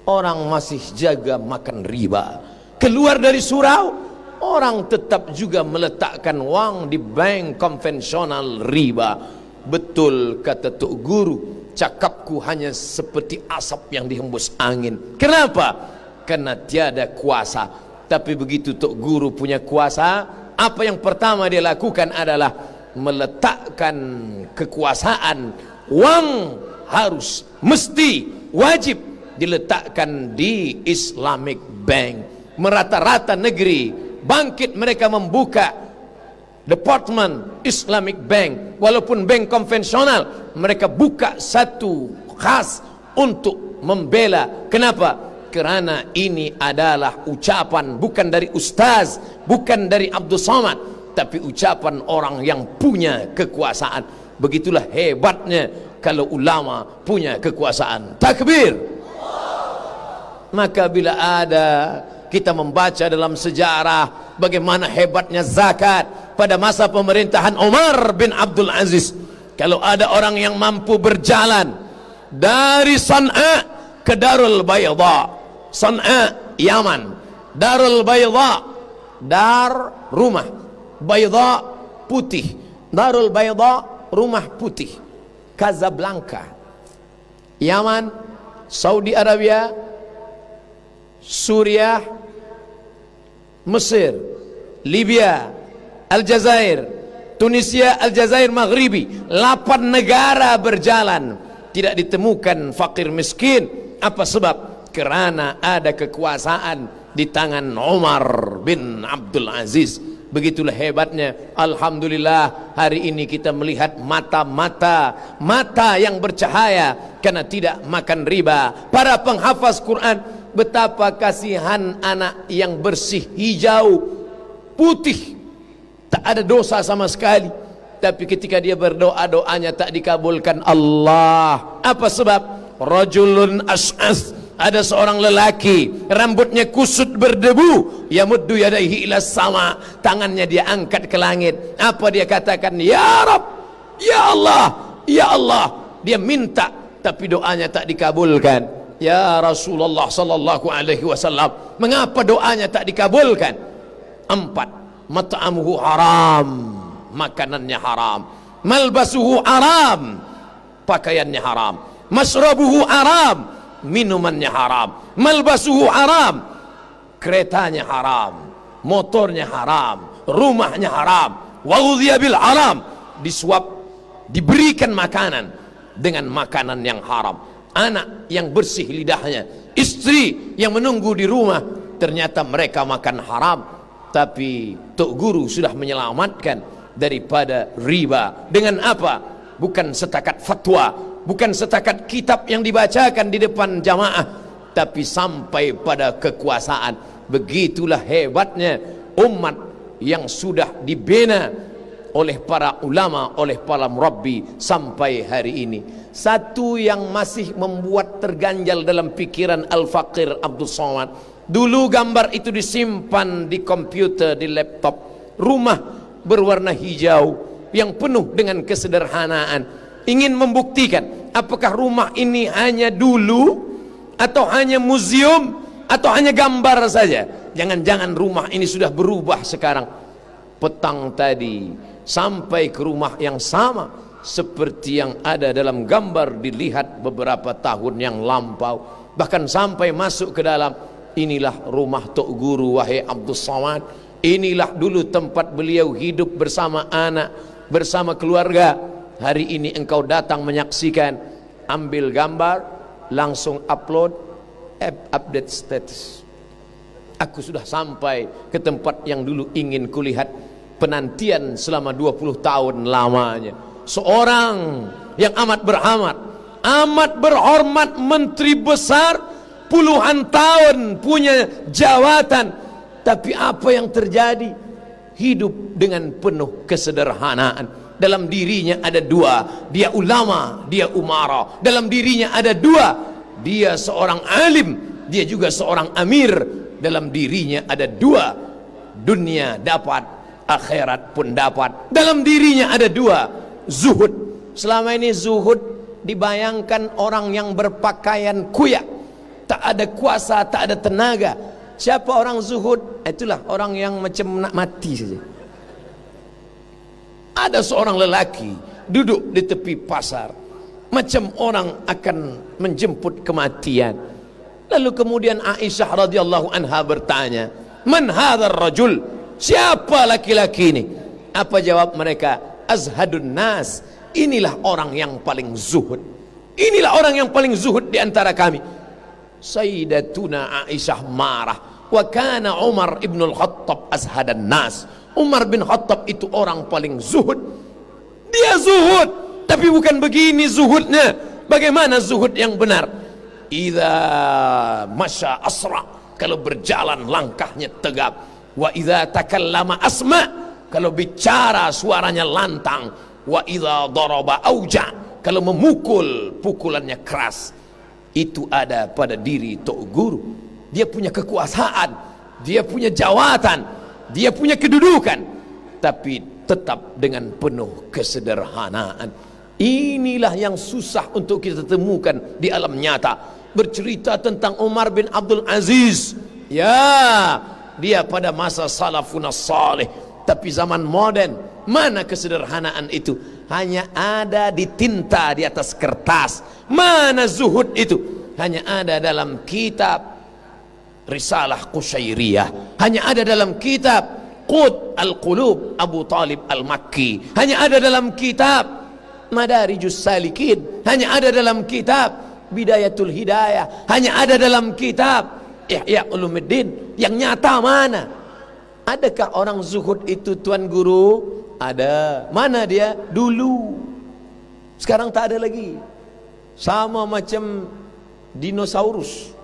orang masih jaga makan riba. keluar dari surau, orang tetap juga meletakkan wang di bank konvensional riba. Betul kata Tok Guru, cakapku hanya seperti asap yang dihembus angin. Kenapa? Karena tiada kuasa. Tapi begitu Tok Guru punya kuasa, apa yang pertama dia lakukan adalah meletakkan kekuasaan. Wang harus, mesti, wajib diletakkan di Islamic Bank. Merata-rata negeri bangkit, mereka membuka Departemen Islamic Bank. Walaupun bank konvensional, mereka buka satu khas untuk membela. Kenapa? Karena ini adalah ucapan bukan dari ustaz, bukan dari Abdul Somad, tapi ucapan orang yang punya kekuasaan. Begitulah hebatnya kalau ulama punya kekuasaan. Takbir. Maka bila ada, kita membaca dalam sejarah bagaimana hebatnya zakat pada masa pemerintahan Umar bin Abdul Aziz. Kalau ada orang yang mampu berjalan dari San'a ke Darul Bayda, San'a Yaman, Darul Bayda, dar rumah, Bayda putih, Darul Bayda rumah putih, Casablanca, Yaman, Saudi Arabia, Suriah, Mesir, Libya, Aljazair, Tunisia, Aljazair Maghribi. 8 negara berjalan, tidak ditemukan fakir miskin. Apa sebab? Karena ada kekuasaan di tangan Umar bin Abdul Aziz. Begitulah hebatnya. Alhamdulillah, hari ini kita melihat mata yang bercahaya karena tidak makan riba. Para penghafaz Quran, betapa kasihan anak yang bersih, hijau, putih, tak ada dosa sama sekali. Tapi ketika dia berdoa, doanya tak dikabulkan Allah. Apa sebab? Rajulun as'as, ada seorang lelaki, rambutnya kusut berdebu, yamuddu yadaihi ila sama, tangannya dia angkat ke langit. Apa dia katakan? Ya Rabb, ya Allah, ya Allah. Dia minta, tapi doanya tak dikabulkan. Ya Rasulullah sallallahu alaihi wasallam, mengapa doanya tak dikabulkan? 4. Mat'amuhu haram, makanannya haram. Malbasuhu haram, pakaiannya haram. Masrabuhu haram, minumannya haram. Malbasuhu haram, keretanya haram, motornya haram, rumahnya haram. Wa ghudhiya bil haram, disuap, diberikan makanan dengan makanan yang haram. Anak yang bersih lidahnya, istri yang menunggu di rumah, ternyata mereka makan haram. Tapi Tok Guru sudah menyelamatkan daripada riba. Dengan apa? Bukan setakat fatwa, bukan setakat kitab yang dibacakan di depan jamaah, tapi sampai pada kekuasaan. Begitulah hebatnya umat yang sudah dibina oleh para ulama, oleh para murabbi sampai hari ini. Satu yang masih membuat terganjal dalam pikiran Al-Faqir Abdul Somad, dulu gambar itu disimpan di komputer, di laptop. Rumah berwarna hijau yang penuh dengan kesederhanaan. Ingin membuktikan apakah rumah ini hanya dulu, atau hanya museum, atau hanya gambar saja. Jangan-jangan rumah ini sudah berubah sekarang. Petang tadi sampai ke rumah yang sama seperti yang ada dalam gambar dilihat beberapa tahun yang lampau. Bahkan sampai masuk ke dalam, inilah rumah Tok Guru wahai Abdul Somad. Inilah dulu tempat beliau hidup bersama anak, bersama keluarga. Hari ini engkau datang menyaksikan, ambil gambar, langsung upload, update status. Aku sudah sampai ke tempat yang dulu ingin kulihat. Penantian selama 20 tahun lamanya. Seorang yang amat berhormat, menteri besar, puluhan tahun punya jawatan, tapi apa yang terjadi? Hidup dengan penuh kesederhanaan. Dalam dirinya ada 2, dia ulama, dia umara. Dalam dirinya ada 2, dia seorang alim, dia juga seorang amir. Dalam dirinya ada 2, dunia dapat, akhirat pun dapat. Dalam dirinya ada 2, zuhud. Selama ini zuhud dibayangkan orang yang berpakaian kuyak, tak ada kuasa, tak ada tenaga. Siapa orang zuhud? Itulah orang yang macam nak mati saja. Ada seorang lelaki duduk di tepi pasar, macam orang akan menjemput kematian. Lalu kemudian Aisyah radhiyallahu anha bertanya, "Man hadzal rajul?" Siapa laki-laki ini? Apa jawab mereka? "Azhadun nas." Inilah orang yang paling zuhud. Inilah orang yang paling zuhud di antara kami. Sayyidatuna Aisyah marah. Wa kana Umar ibn al-Khattab azhadan nas. Umar bin Khattab itu orang paling zuhud. Dia zuhud, tapi bukan begini zuhudnya. Bagaimana zuhud yang benar? Idza masya asra, kalau berjalan langkahnya tegap. Wa idza takallama asma, kalau bicara suaranya lantang. Wa idza daraba auja, kalau memukul pukulannya keras. Itu ada pada diri Tok Guru. Dia punya kekuasaan, dia punya jawatan, dia punya kedudukan, tapi tetap dengan penuh kesederhanaan. Inilah yang susah untuk kita temukan di alam nyata. Bercerita tentang Umar bin Abdul Aziz, ya, dia pada masa salafun salih, tapi zaman modern mana kesederhanaan itu? Hanya ada di tinta di atas kertas. Mana zuhud itu? Hanya ada dalam kitab Risalah Qushairiyah, hanya ada dalam kitab Qut al-Qulub Abu Talib al-Makki, hanya ada dalam kitab Madarijus Salikin, hanya ada dalam kitab Bidayatul Hidayah, hanya ada dalam kitab Ihya Ulumuddin. Yang nyata mana? Adakah orang zuhud itu, Tuan Guru? Ada. Mana dia? Dulu. Sekarang tak ada lagi. Sama macam dinosaurus,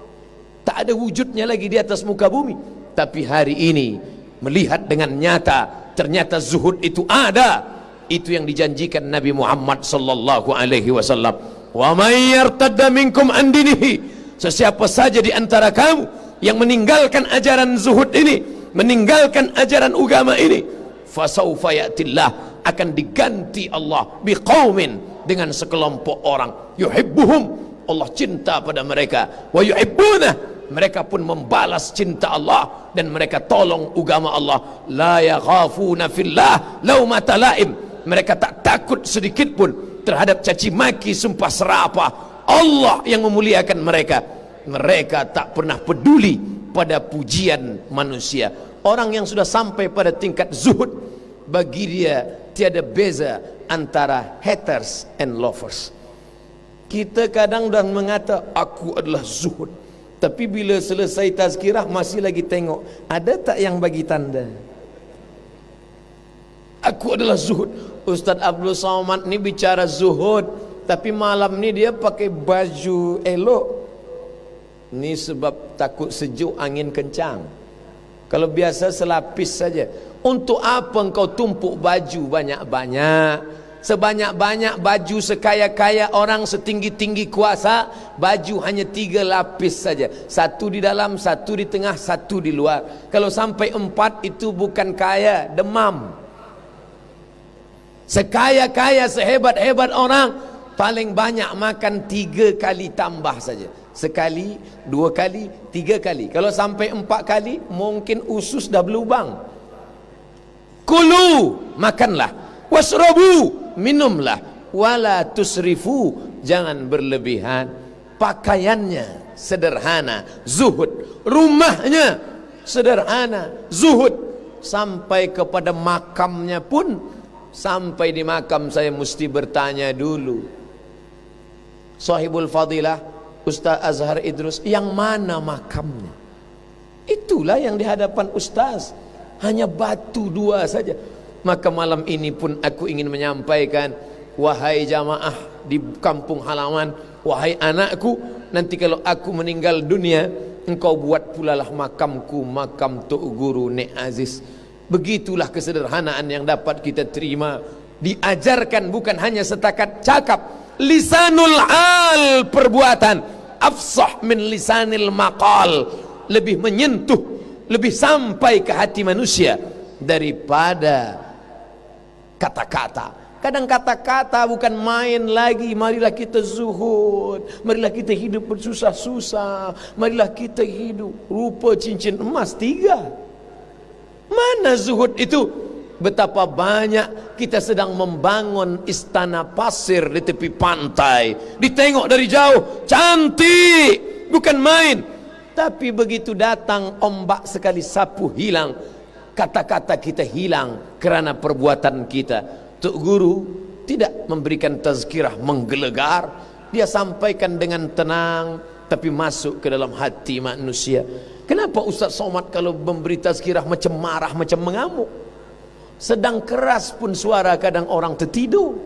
tak ada wujudnya lagi di atas muka bumi. Tapi hari ini melihat dengan nyata, ternyata zuhud itu ada. Itu yang dijanjikan Nabi Muhammad sallallahu alaihi wasallam. Wa may yartadda minkum an dinihi, sesiapa saja di antara kamu yang meninggalkan ajaran zuhud ini, meninggalkan ajaran agama ini, fasaufa ya'tillah, akan diganti Allah biqaumin, dengan sekelompok orang, yuhibbuhum, Allah cinta pada mereka, wa yuhibbunah, mereka pun membalas cinta Allah, dan mereka tolong agama Allah. La yakhafuna fillah laumata laim, mereka tak takut sedikit pun terhadap caci maki, sumpah serapah. Allah yang memuliakan mereka. Mereka tak pernah peduli pada pujian manusia. Orang yang sudah sampai pada tingkat zuhud, bagi dia tiada beza antara haters and lovers. Kita kadang dah mengata aku adalah zuhud, tapi bila selesai tazkirah masih lagi tengok ada tak yang bagi tanda aku adalah zuhud. Ustaz Abdul Somad ni bicara zuhud, tapi malam ni dia pakai baju elok. Ni sebab takut sejuk, angin kencang. Kalau biasa selapis saja. Untuk apa engkau tumpuk baju banyak-banyak? Sebanyak-banyak baju, sekaya-kaya orang, setinggi-tinggi kuasa, baju hanya 3 lapis saja. 1 di dalam, 1 di tengah, 1 di luar. Kalau sampai 4 itu bukan kaya, demam. Sekaya-kaya, sehebat-hebat orang, paling banyak makan 3 kali tambah saja. Sekali, 2 kali, 3 kali. Kalau sampai 4 kali, mungkin usus dah berlubang. Kulu, makanlah. Wasrabu, minumlah. Wala tusrifu, jangan berlebihan. Pakaiannya sederhana, zuhud. Rumahnya sederhana, zuhud. Sampai kepada makamnya pun, sampai di makam saya mesti bertanya dulu, Sahibul Fadilah Ustaz Azhar Idrus, yang mana makamnya? Itulah yang di hadapan Ustaz, hanya batu 2 saja. Maka malam ini pun aku ingin menyampaikan, wahai jamaah di kampung halaman, wahai anakku, nanti kalau aku meninggal dunia, engkau buat pula lah makamku, makam Tok Guru Nek Aziz. Begitulah kesederhanaan yang dapat kita terima. Diajarkan bukan hanya setakat cakap. Lisanul al, perbuatan, afsah min lisanil maqal, lebih menyentuh, lebih sampai ke hati manusia daripada kata-kata. Kadang kata-kata bukan main lagi. Marilah kita zuhud, marilah kita hidup bersusah-susah, marilah kita hidup rupa cincin emas 3. Mana zuhud itu? Betapa banyak kita sedang membangun istana pasir di tepi pantai, ditengok dari jauh, cantik, bukan main. Tapi begitu datang ombak sekali sapu hilang, kata-kata kita hilang karena perbuatan kita. Tok Guru tidak memberikan tazkirah menggelegar, dia sampaikan dengan tenang tapi masuk ke dalam hati manusia. Kenapa Ustaz Somad kalau memberi tazkirah macam marah, macam mengamuk? Sedang keras pun suara kadang orang tertidur.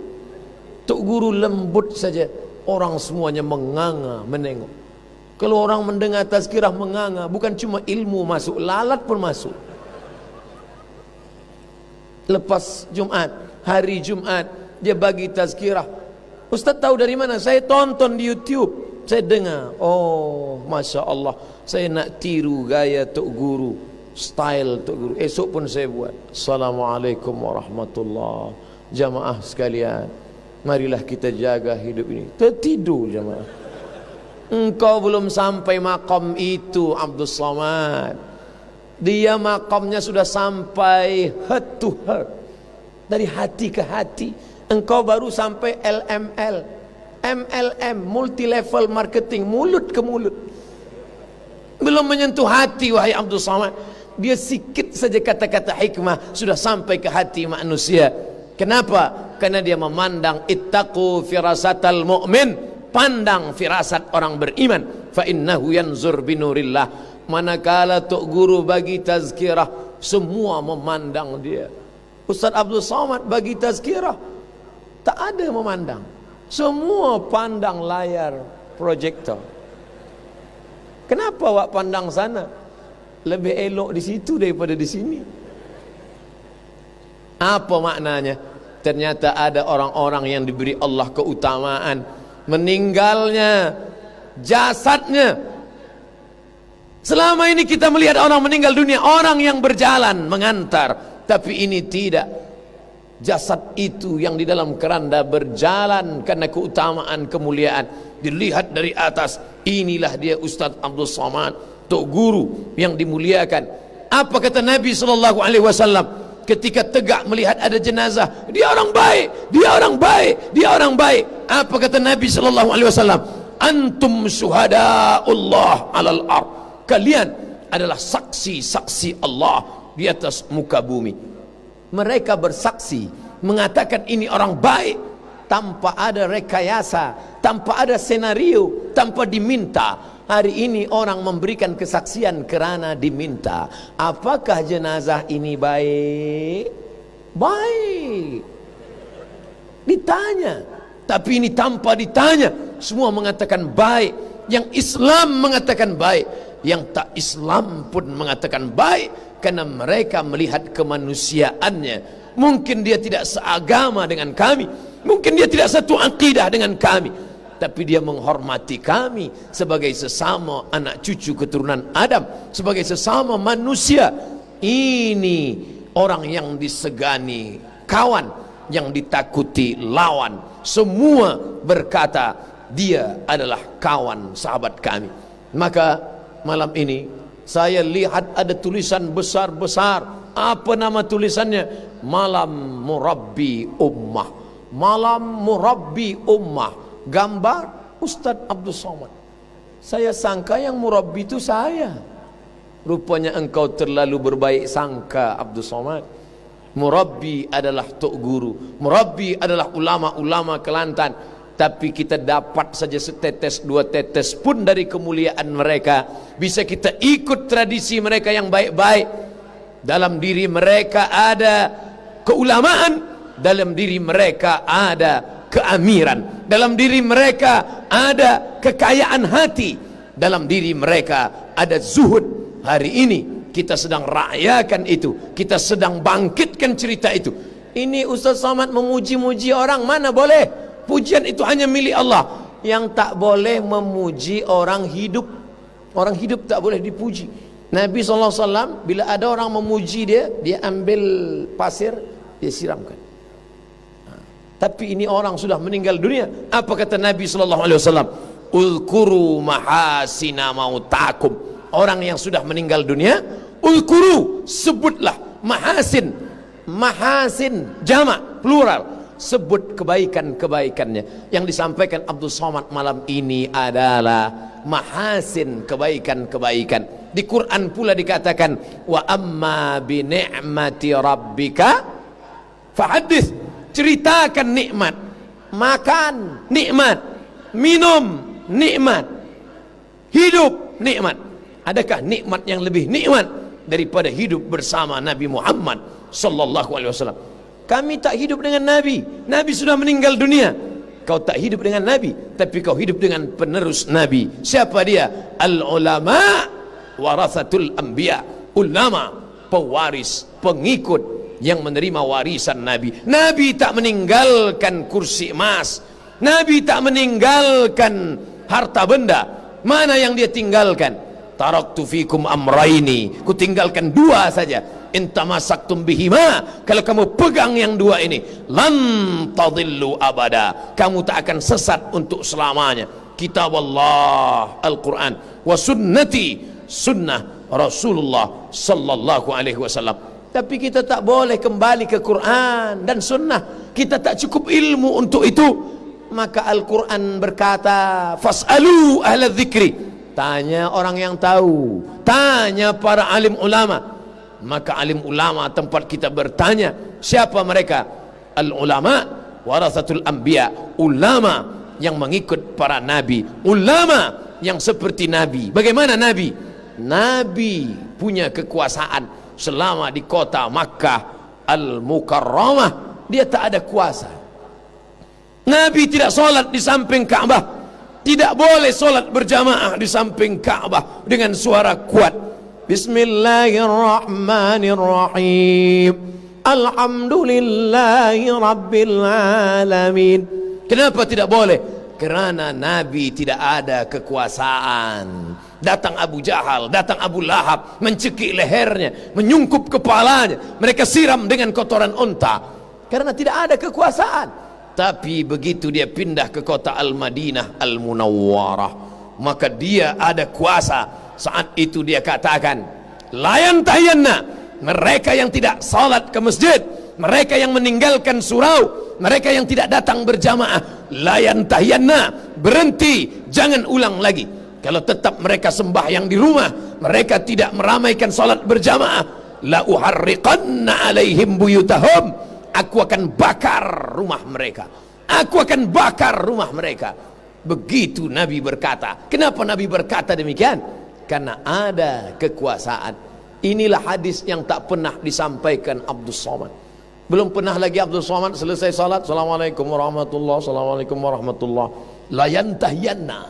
Tok Guru lembut saja, orang semuanya menganga menengok. Kalau orang mendengar tazkirah menganga, bukan cuma ilmu masuk, lalat pun masuk. Lepas Jumat, hari Jumat, dia bagi tazkirah. Ustaz tahu dari mana? Saya tonton di YouTube, saya dengar. Oh, Masya Allah, saya nak tiru gaya Tok Guru, style Tok Guru. Esok pun saya buat. Assalamualaikum warahmatullahi. Jamaah sekalian, marilah kita jaga hidup ini. Tertidur jamaah. Engkau belum sampai makam itu, Abdul Somad. Dia makamnya sudah sampai heart to heart, dari hati ke hati. Engkau baru sampai LML, MLM, multi level marketing, mulut ke mulut. Belum menyentuh hati, wahai Abdul Somad. Dia sikit saja kata-kata hikmah sudah sampai ke hati manusia. Kenapa? Karena dia memandang ittaqu firasatal mu'min, pandang firasat orang beriman. Fa innahu yanzur binurillah. Manakala Tok Guru bagi tazkirah, semua memandang dia. Ustaz Abdul Somad bagi tazkirah, tak ada memandang, semua pandang layar projektor. Kenapa awak pandang sana? Lebih elok di situ daripada di sini. Apa maknanya? Ternyata ada orang-orang yang diberi Allah keutamaan, meninggalnya jasadnya. Selama ini kita melihat orang meninggal dunia, orang yang berjalan mengantar, tapi ini tidak. Jasad itu yang di dalam keranda berjalan karena keutamaan kemuliaan, dilihat dari atas. Inilah dia Ustaz Abdul Somad, Tok Guru yang dimuliakan. Apa kata Nabi SAW ketika tegak melihat ada jenazah? Dia orang baik, dia orang baik, dia orang baik. Apa kata Nabi SAW? Antum syuhada'ullah alal ard. Kalian adalah saksi-saksi Allah di atas muka bumi. Mereka bersaksi, mengatakan ini orang baik, tanpa ada rekayasa, tanpa ada senario, tanpa diminta. Hari ini orang memberikan kesaksian kerana diminta. Apakah jenazah ini baik? Baik. Ditanya. Tapi ini tanpa ditanya, semua mengatakan baik. Yang Islam mengatakan baik, yang tak Islam pun mengatakan baik, karena mereka melihat kemanusiaannya. Mungkin dia tidak seagama dengan kami, mungkin dia tidak satu akidah dengan kami, tapi dia menghormati kami sebagai sesama anak cucu keturunan Adam, sebagai sesama manusia. Ini orang yang disegani kawan, yang ditakuti lawan. Semua berkata dia adalah kawan, sahabat kami. Maka malam ini saya lihat ada tulisan besar-besar. Apa nama tulisannya? Malam Murabbi Ummah. Malam Murabbi Ummah. Gambar Ustaz Abdul Somad. Saya sangka yang murabbi itu saya. Rupanya engkau terlalu berbaik sangka, Abdul Somad. Murabbi adalah Tok Guru, murabbi adalah ulama-ulama Kelantan. Tapi kita dapat saja setetes dua tetes pun dari kemuliaan mereka. Bisa kita ikut tradisi mereka yang baik-baik. Dalam diri mereka ada keulamaan, dalam diri mereka ada keamiran, dalam diri mereka ada kekayaan hati, dalam diri mereka ada zuhud. Hari ini kita sedang rayakan itu, kita sedang bangkitkan cerita itu. Ini Ustaz Somad memuji-muji orang, mana boleh. Pujian itu hanya milik Allah. Yang tak boleh memuji orang hidup. Orang hidup tak boleh dipuji. Nabi SAW bila ada orang memuji dia, dia ambil pasir, dia siramkan. Tapi ini orang sudah meninggal dunia. Apa kata Nabi sallallahu alaihi wasallam? Ulkuru mahasina mautakum. Orang yang sudah meninggal dunia, ulkuru, sebutlah mahasin. Mahasin jamak plural. Sebut kebaikan-kebaikannya. Yang disampaikan Abdul Somad malam ini adalah mahasin, kebaikan-kebaikan. Di Quran pula dikatakan wa amma bi ni'mati rabbika fahadits. Ceritakan nikmat. Makan nikmat, minum nikmat, hidup nikmat. Adakah nikmat yang lebih nikmat daripada hidup bersama Nabi Muhammad sallallahu alaihi wasallam? Kami tak hidup dengan Nabi. Nabi sudah meninggal dunia. Kau tak hidup dengan Nabi, tapi kau hidup dengan penerus Nabi. Siapa dia? Al-ulama warathatul anbiya. Ulama, pewaris, pengikut yang menerima warisan Nabi. Nabi tak meninggalkan kursi emas. Nabi tak meninggalkan harta benda. Mana yang dia tinggalkan? Taraktu fikum amraini. Ku tinggalkan dua saja. Intamasaktum bihima, kalau kamu pegang yang dua ini, lan tadillu abada, kamu tak akan sesat untuk selamanya. Kitab Allah Al-Quran, wa sunnati, sunnah Rasulullah sallallahu alaihi wasallam. Tapi kita tak boleh kembali ke Quran dan sunnah. Kita tak cukup ilmu untuk itu. Maka Al-Quran berkata, fas'alu ahla dzikri, tanya orang yang tahu, tanya para alim ulama. Maka alim ulama tempat kita bertanya. Siapa mereka? Al-ulama warathatul anbiya. Ulama yang mengikut para nabi. Ulama yang seperti nabi. Bagaimana nabi? Nabi punya kekuasaan selama di kota Makkah Al-Mukarramah. Dia tak ada kuasa. Nabi tidak solat di samping Ka'bah. Tidak boleh solat berjamaah di samping Ka'bah dengan suara kuat. Bismillahirrahmanirrahim. Alhamdulillahi Rabbil Alamin. Kenapa tidak boleh? Kerana Nabi tidak ada kekuasaan. Datang Abu Jahal, datang Abu Lahab, mencekik lehernya, menyungkup kepalanya, mereka siram dengan kotoran unta. Karena tidak ada kekuasaan. Tapi begitu dia pindah ke kota Al-Madinah Al-Munawwarah, maka dia ada kuasa. Saat itu dia katakan, layan tayanna, mereka yang tidak salat ke masjid, mereka yang meninggalkan surau, mereka yang tidak datang berjamaah, layan tayanna, berhenti, jangan ulang lagi. Kalau tetap mereka sembahyang di rumah, mereka tidak meramaikan salat berjamaah, la uharriqanna alaihim buyutahum, aku akan bakar rumah mereka, aku akan bakar rumah mereka. Begitu Nabi berkata. Kenapa Nabi berkata demikian? Karena ada kekuasaan. Inilah hadis yang tak pernah disampaikan Abdul Somad. Belum pernah lagi Abdul Somad selesai salat, assalamualaikum warahmatullah, assalamualaikum warahmatullah, layan tahyanna,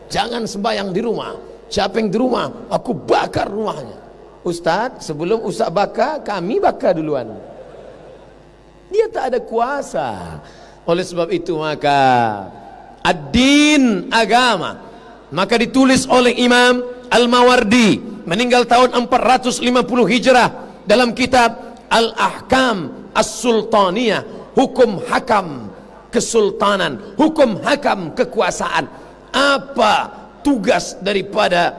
jangan sembahyang di rumah. Siapa yang di rumah, aku bakar rumahnya. Ustaz, sebelum Ustaz bakar, kami bakar duluan. Dia tak ada kuasa. Oleh sebab itu maka ad-din, agama, maka ditulis oleh Imam Al-Mawardi meninggal tahun 450 Hijrah dalam kitab Al-Ahkam As-Sultaniyah, hukum hakam kesultanan, hukum hakam kekuasaan. Apa tugas daripada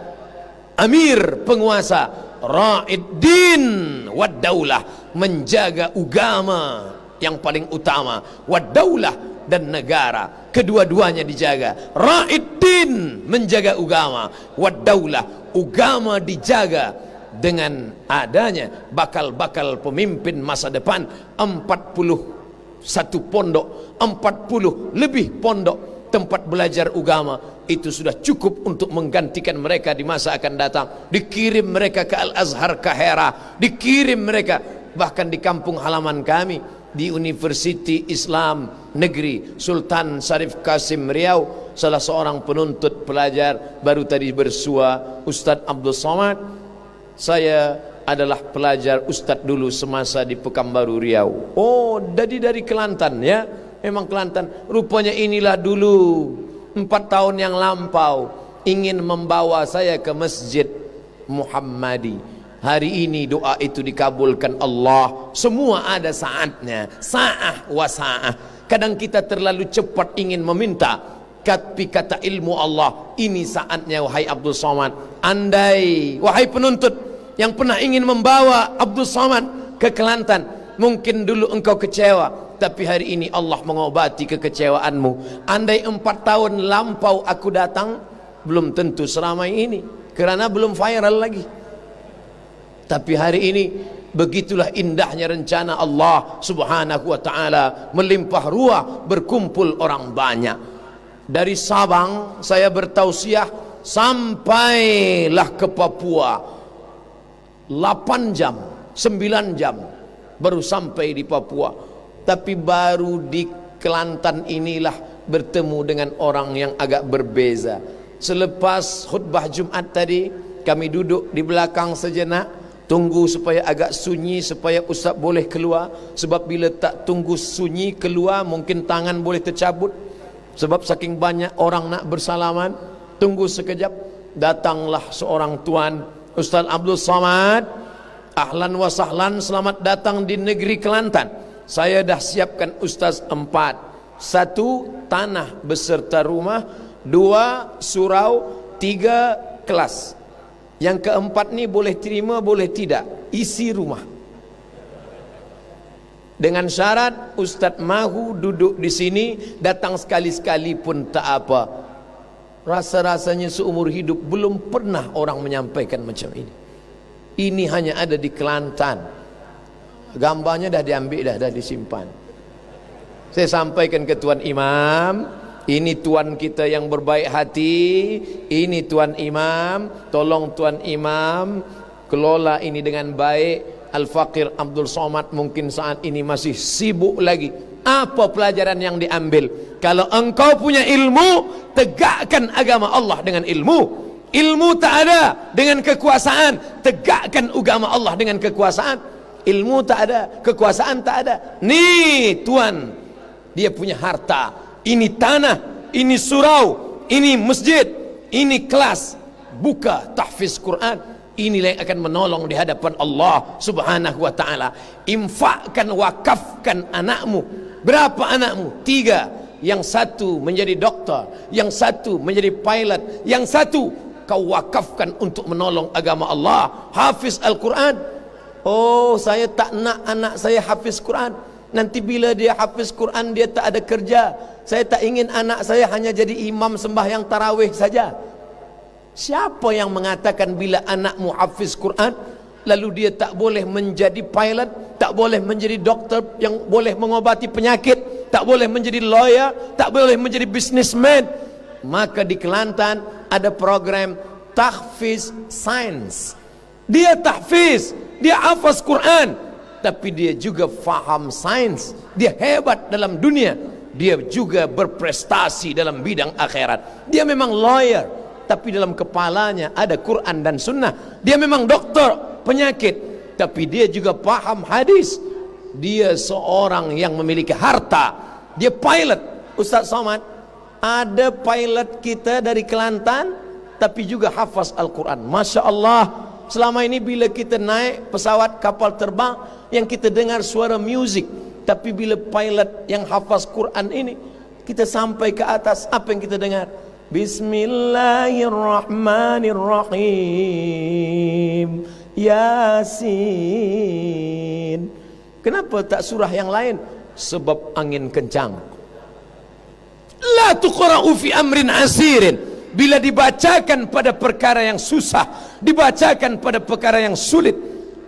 amir penguasa? Ra'id din wad daulah, menjaga agama yang paling utama, wad daulah, dan negara, kedua-duanya dijaga. Ra'id din, menjaga agama, wad daulah, agama dijaga dengan adanya bakal-bakal pemimpin masa depan. 41 pondok, 40 lebih pondok tempat belajar agama, itu sudah cukup untuk menggantikan mereka di masa akan datang. Dikirim mereka ke Al-Azhar Kahera, dikirim mereka bahkan di kampung halaman kami, di Universiti Islam Negeri Sultan Syarif Qasim Riau, salah seorang penuntut pelajar baru tadi bersua, Ustadz Abdul Somad. Saya adalah pelajar Ustadz dulu semasa di Pekanbaru Riau. Oh, dari Kelantan ya, memang Kelantan. Rupanya inilah dulu 4 tahun yang lampau ingin membawa saya ke Masjid Muhammadi. Hari ini doa itu dikabulkan Allah. Semua ada saatnya. Sa'ah wa sa'ah. Kadang kita terlalu cepat ingin meminta, tapi kata ilmu Allah, ini saatnya wahai Abdul Somad. Andai wahai penuntut yang pernah ingin membawa Abdul Somad ke Kelantan, mungkin dulu engkau kecewa, tapi hari ini Allah mengobati kekecewaanmu. Andai 4 tahun lampau aku datang, belum tentu seramai ini, karena belum viral lagi. Tapi hari ini begitulah indahnya rencana Allah subhanahu wa ta'ala, melimpah ruah, berkumpul orang banyak. Dari Sabang saya bertausiah sampailah ke Papua, 8 jam 9 jam baru sampai di Papua. Tapi baru di Kelantan inilah bertemu dengan orang yang agak berbeza. Selepas khutbah Jumat tadi, kami duduk di belakang sejenak, tunggu supaya agak sunyi, supaya Ustaz boleh keluar. Sebab bila tak tunggu sunyi keluar, mungkin tangan boleh tercabut. Sebab saking banyak orang nak bersalaman. Tunggu sekejap, datanglah seorang tuan, Ustaz Abdul Somad. Ahlan wa sahlan, selamat datang di negeri Kelantan. Saya dah siapkan Ustaz 4. 1 tanah beserta rumah, 2 surau, 3 kelas. Yang keempat ni boleh terima boleh tidak, isi rumah. Dengan syarat Ustaz mahu duduk di sini, datang sekali-sekali pun tak apa. Rasa-rasanya seumur hidup belum pernah orang menyampaikan macam ini. Ini hanya ada di Kelantan. Gambarnya dah diambil dah disimpan. Saya sampaikan ke Tuan Imam, ini tuan kita yang berbaik hati, ini Tuan Imam, tolong Tuan Imam kelola ini dengan baik. Al-Faqir Abdul Somad mungkin saat ini masih sibuk lagi. Apa pelajaran yang diambil? Kalau engkau punya ilmu, tegakkan agama Allah dengan ilmu. Ilmu tak ada dengan kekuasaan, tegakkan agama Allah dengan kekuasaan. Ilmu tak ada, kekuasaan tak ada. Nih tuan, dia punya harta, ini tanah, ini surau, ini masjid, ini kelas. Buka tahfiz Quran. Inilah yang akan menolong di hadapan Allah subhanahu wa ta'ala. Infakkan, wakafkan anakmu. Berapa anakmu? 3. Yang 1 menjadi doktor, yang 1 menjadi pilot, yang 1 kau wakafkan untuk menolong agama Allah. Hafiz Al-Quran. Oh, saya tak nak anak saya hafiz Quran. Nanti bila dia hafiz Quran, dia tak ada kerja. Saya tak ingin anak saya hanya jadi imam sembahyang tarawih saja. Siapa yang mengatakan bila anakmu hafiz Quran, lalu dia tak boleh menjadi pilot, tak boleh menjadi doktor yang boleh mengobati penyakit, tak boleh menjadi lawyer, tak boleh menjadi businessman? Maka di Kelantan ada program tahfiz sains. Dia tahfiz, dia hafaz Quran, tapi dia juga faham sains. Dia hebat dalam dunia, dia juga berprestasi dalam bidang akhirat. Dia memang lawyer, tapi dalam kepalanya ada Quran dan Sunnah. Dia memang doktor penyakit, tapi dia juga paham hadis. Dia seorang yang memiliki harta. Dia pilot. Ustaz Somad, ada pilot kita dari Kelantan, tapi juga hafaz Al-Quran. Masya Allah. Selama ini bila kita naik pesawat kapal terbang, yang kita dengar suara music. Tapi bila pilot yang hafaz Quran ini, kita sampai ke atas, apa yang kita dengar? Bismillahirrahmanirrahim. Yasin. Kenapa tak surah yang lain? Sebab angin kencang. La tuqra'u fi amrin asirin. Bila dibacakan pada perkara yang susah, dibacakan pada perkara yang sulit,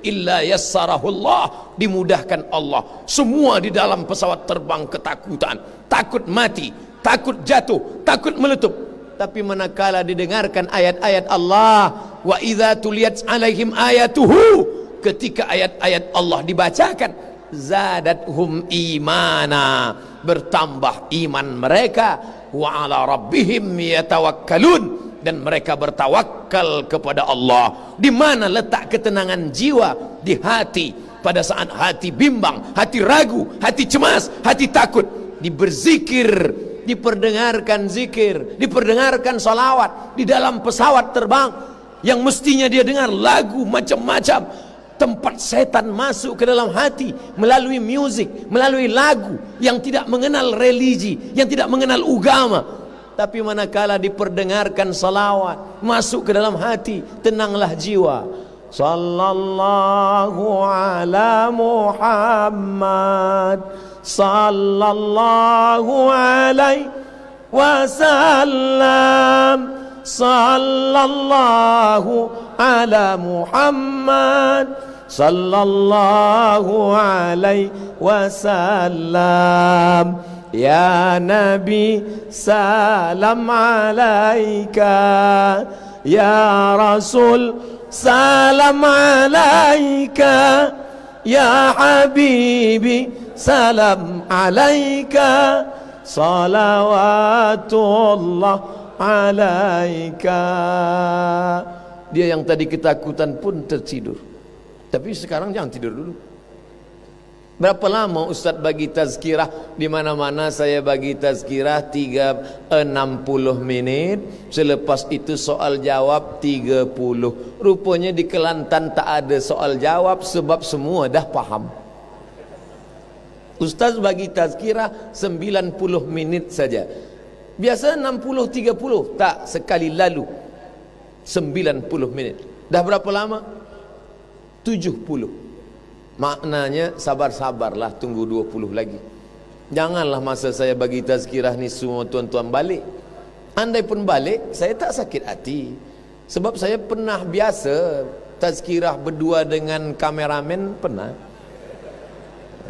illa yassarahullah, dimudahkan Allah. Semua di dalam pesawat terbang ketakutan, takut mati, takut jatuh, takut meletup. Tapi manakala didengarkan ayat-ayat Allah, wa idza tuliyat alaihim ayatuhu, ketika ayat-ayat Allah dibacakan, zadathum imana, bertambah iman mereka, wa ala rabbihim yatawakkalun, dan mereka bertawakal kepada Allah. Di mana letak ketenangan jiwa? Di hati. Pada saat hati bimbang, hati ragu, hati cemas, hati takut, berzikir, diperdengarkan zikir, diperdengarkan salawat di dalam pesawat terbang, yang mestinya dia dengar lagu macam-macam. Tempat setan masuk ke dalam hati melalui musik, melalui lagu yang tidak mengenal religi, yang tidak mengenal agama. Tapi manakala diperdengarkan salawat masuk ke dalam hati, tenanglah jiwa. Sallallahu ala Muhammad, sallallahu alaihi wasallam, sallallahu ala Muhammad, sallallahu alaihi wasallam. Ya Nabi, salam alaika. Ya Rasul, salam alaika. Ya Habibi, salam alaika. Salawatullah alaika. Dia yang tadi ketakutan pun tertidur. Tapi sekarang jangan tidur dulu. Berapa lama Ustaz bagi tazkirah? Di mana-mana saya bagi tazkirah 60 menit. Selepas itu soal jawab 30. Rupanya di Kelantan tak ada soal jawab sebab semua dah paham. Ustaz bagi tazkirah 90 menit saja. Biasa 60-30, tak, sekali lalu 90 menit. Dah berapa lama? 70. Maknanya sabar-sabarlah, tunggu 20 lagi. Janganlah masa saya bagi tazkirah ni semua tuan-tuan balik. Andai pun balik, saya tak sakit hati. Sebab saya pernah biasa tazkirah berdua dengan kameramen, pernah.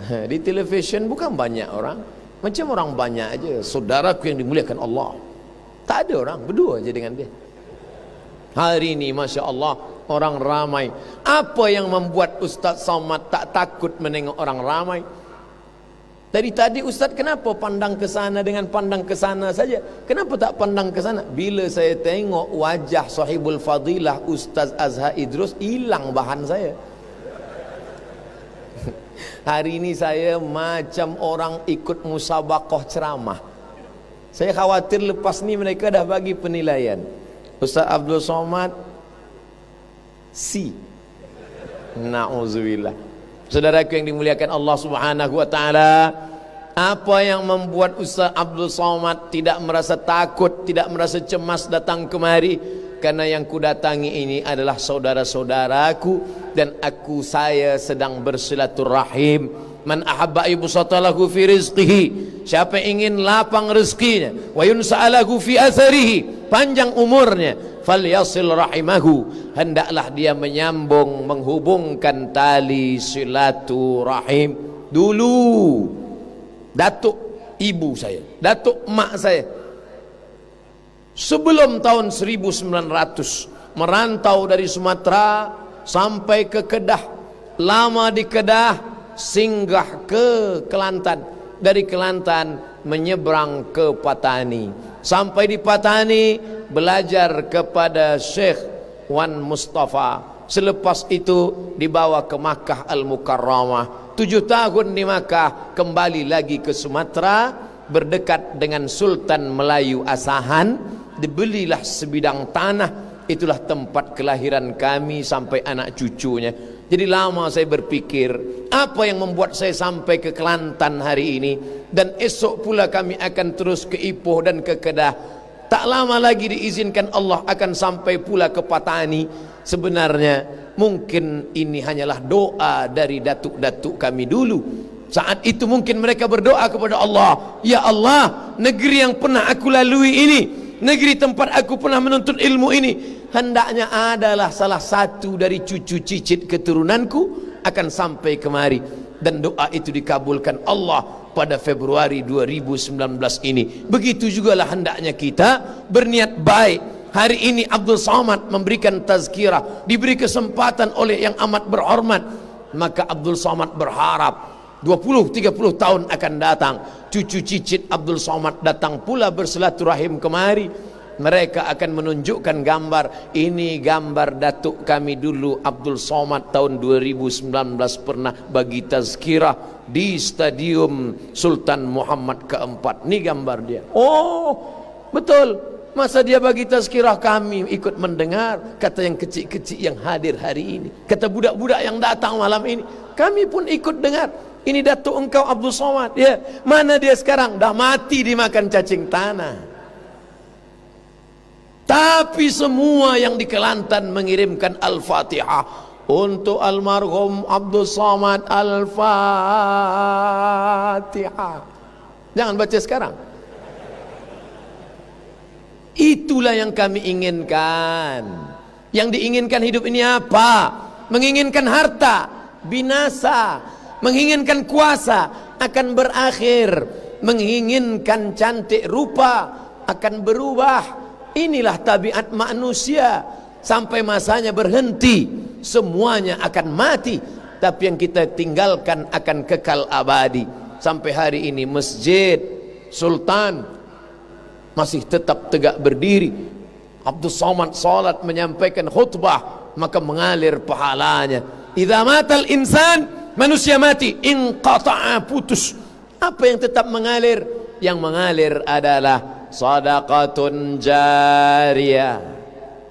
Di televisyen bukan banyak orang, macam orang banyak aja. Saudaraku yang dimuliakan Allah, tak ada orang, berdua aja dengan dia. Hari ini Masya Allah orang ramai. Apa yang membuat Ustaz Somad tak takut menengok orang ramai? Dari tadi Ustaz kenapa pandang ke sana dengan pandang ke sana saja? Kenapa tak pandang ke sana? Bila saya tengok wajah sahibul fadilah Ustaz Azhar Idrus, hilang bahan saya. Hari ini saya macam orang ikut musabaqah ceramah. Saya khawatir lepas ni mereka dah bagi penilaian. Ustaz Abdul Somad C. Na'udzubillah. Saudaraku yang dimuliakan Allah Subhanahu wa taala, apa yang membuat Ustaz Abdul Somad tidak merasa takut, tidak merasa cemas datang kemari? Karena yang kudatangi ini adalah saudara-saudaraku dan saya sedang bersilaturahim. Man ahabba ibsatalahu fi rizqihi, siapa ingin lapang rezekinya, wa yunsa'alahu fi atharihi, panjang umurnya, falyasil rahimahu, hendaklah dia menyambung, menghubungkan tali silaturahim. Dulu datuk ibu saya, datuk mak saya, sebelum tahun 1900 merantau dari Sumatera sampai ke Kedah, lama di Kedah, singgah ke Kelantan, dari Kelantan menyeberang ke Patani, sampai di Patani belajar kepada Syekh Wan Mustafa. Selepas itu dibawa ke Makkah Al-Mukarramah, 7 tahun di Makkah, kembali lagi ke Sumatera, berdekat dengan Sultan Melayu Asahan, dibelilah sebidang tanah. Itulah tempat kelahiran kami sampai anak cucunya. Jadi lama saya berpikir, apa yang membuat saya sampai ke Kelantan hari ini, dan esok pula kami akan terus ke Ipoh dan ke Kedah. Tak lama lagi diizinkan Allah akan sampai pula ke Patani. Sebenarnya mungkin ini hanyalah doa dari datuk-datuk kami dulu. Saat itu mungkin mereka berdoa kepada Allah, ya Allah, negeri yang pernah aku lalui ini, negeri tempat aku pernah menuntut ilmu ini, hendaknya adalah salah satu dari cucu cicit keturunanku akan sampai kemari. Dan doa itu dikabulkan Allah pada Februari 2019 ini. Begitu jugalah hendaknya kita berniat baik. Hari ini Abdul Somad memberikan tazkirah, diberi kesempatan oleh yang amat berhormat, maka Abdul Somad berharap 20-30 tahun akan datang, cucu cicit Abdul Somad datang pula bersilaturahim kemari. Mereka akan menunjukkan gambar, ini gambar datuk kami dulu Abdul Somad tahun 2019 pernah bagi tazkirah di Stadium Sultan Muhammad keempat. Ini gambar dia. Oh betul, Masa dia bagi tazkirah, kami ikut mendengar. Kata yang kecil-kecil yang hadir hari ini, kata budak-budak yang datang malam ini, kami pun ikut dengar. Ini datuk engkau Abdul Somad, ya. Mana dia sekarang? Dah mati dimakan cacing tanah. Tapi semua yang di Kelantan mengirimkan Al-Fatihah untuk almarhum Abdul Somad. Al-Fatihah. Jangan baca sekarang. Itulah yang kami inginkan. Yang diinginkan hidup ini apa? Menginginkan harta, binasa. Menginginkan kuasa, akan berakhir. Menginginkan cantik rupa, akan berubah. Inilah tabiat manusia. Sampai masanya berhenti, semuanya akan mati. Tapi yang kita tinggalkan akan kekal abadi. Sampai hari ini Masjid Sultan masih tetap tegak berdiri. Abdul Somad salat menyampaikan khutbah, maka mengalir pahalanya. Idza matal insan, manusia mati, inqata'a, putus. Apa yang tetap mengalir? Yang mengalir adalah sadaqatun jariyah.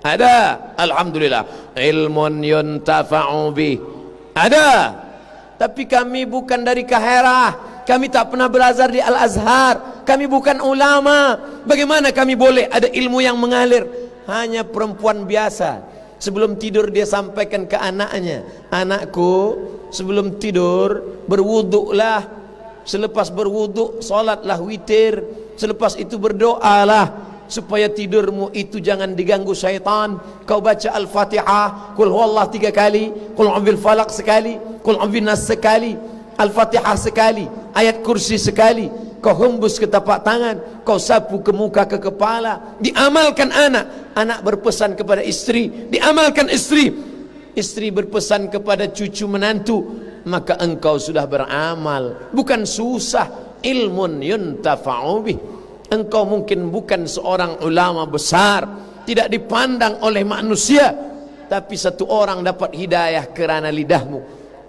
Ada, alhamdulillah, ilmun yuntafa'u bih. Ada. Tapi kami bukan dari Kaherah. Kami tak pernah belajar di Al-Azhar. Kami bukan ulama. Bagaimana kami boleh ada ilmu yang mengalir? Hanya perempuan biasa. Sebelum tidur dia sampaikan ke anaknya, anakku, sebelum tidur berwuduklah. Selepas berwuduk, solatlah witir. Selepas itu berdoalah supaya tidurmu itu jangan diganggu syaitan. Kau baca Al-Fatihah, Qul huwallah 3 kali, Qul a'udzu bil falaq sekali, Qul a'udzu bin nas sekali, Al-Fatihah sekali, ayat kursi sekali. Kau hembus ke tapak tangan, kau sapu ke muka, ke kepala. Diamalkan anak, anak berpesan kepada istri, diamalkan istri, istri berpesan kepada cucu menantu. Maka engkau sudah beramal. Bukan susah, ilmun yuntafa'u bih. Engkau mungkin bukan seorang ulama besar, tidak dipandang oleh manusia, tapi satu orang dapat hidayah kerana lidahmu.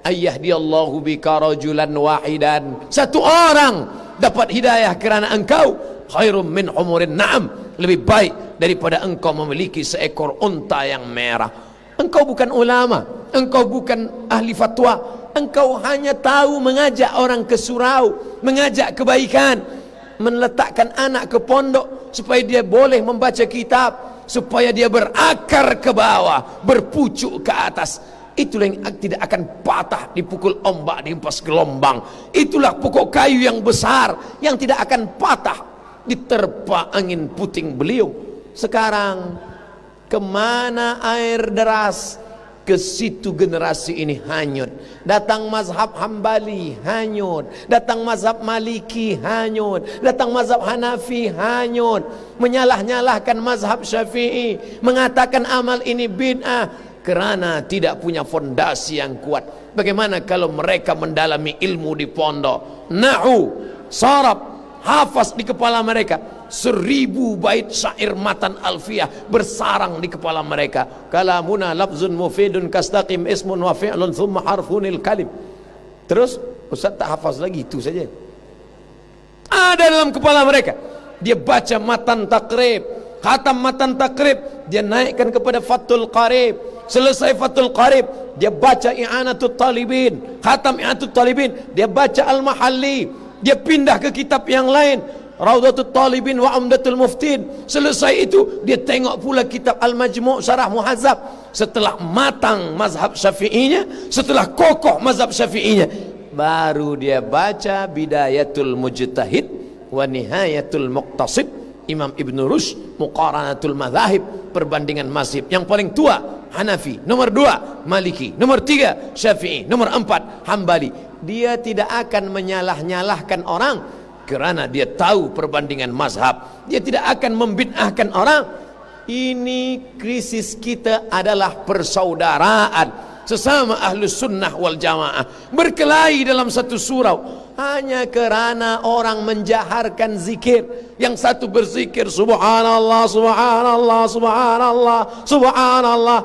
Ayyahdiyallahu bika rajulan wahidan. Satu orang dapat hidayah kerana engkau, khairum min umurin na'am, lebih baik daripada engkau memiliki seekor unta yang merah. Engkau bukan ulama, engkau bukan ahli fatwa, engkau hanya tahu mengajak orang ke surau, mengajak kebaikan, meletakkan anak ke pondok supaya dia boleh membaca kitab, supaya dia berakar ke bawah, berpucuk ke atas. Itulah yang tidak akan patah dipukul ombak, dihempas gelombang. Itulah pokok kayu yang besar yang tidak akan patah diterpa angin puting beliung. Sekarang kemana air deras? Ke situ generasi ini hanyut. Datang mazhab Hambali, hanyut. Datang mazhab Maliki, hanyut. Datang mazhab Hanafi, hanyut. Menyalah-nyalahkan mazhab Syafi'i, mengatakan amal ini bid'ah kerana tidak punya fondasi yang kuat. Bagaimana kalau mereka mendalami ilmu di pondok, nahu, sarab, hafaz di kepala mereka, 1000 bait syair matan alfiyah bersarang di kepala mereka. Kalamuna lafzun mufidun kastaqim ismun wa fi'lun thumma harfunil kalim. Terus ustaz tak hafaz lagi, itu saja ada dalam kepala mereka. Dia baca matan takrib, khatam matan takrib, dia naikkan kepada Fathul Qarib. Selesai Fathul Qarib, dia baca I'anatul Talibin, khatam I'anatul Talibin, dia baca Al-Mahalli, dia pindah ke kitab yang lain, Raudatul Talibin wa Umdatul Muftin. Selesai itu dia tengok pula kitab Al-Majmu' Syarah Muhazzab. Setelah matang mazhab Syafi'inya, setelah kokoh mazhab Syafi'inya, baru dia baca Bidayatul Mujtahid wa Nihayatul Muqtasid, Imam Ibn Rushd, Muqaranatul Madzahib, perbandingan mazhab. Yang paling tua Hanafi, nomor 2 Maliki, nomor 3 Syafi'i, nomor 4 Hambali. Dia tidak akan menyalah-nyalahkan orang kerana dia tahu perbandingan mazhab. Dia tidak akan membid'ahkan orang. Ini krisis kita adalah persaudaraan sesama ahlus sunnah wal jamaah, berkelahi dalam satu surau hanya kerana orang menjaharkan zikir. Yang satu berzikir subhanallah, subhanallah, subhanallah, subhanallah.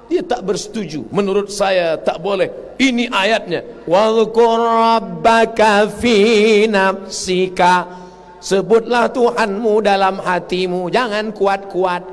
Dia tak bersetuju. Menurut saya tak boleh. Ini ayatnya, wadhkur rabbaka fi nafsika. Sebutlah Tuhanmu dalam hatimu, jangan kuat-kuat.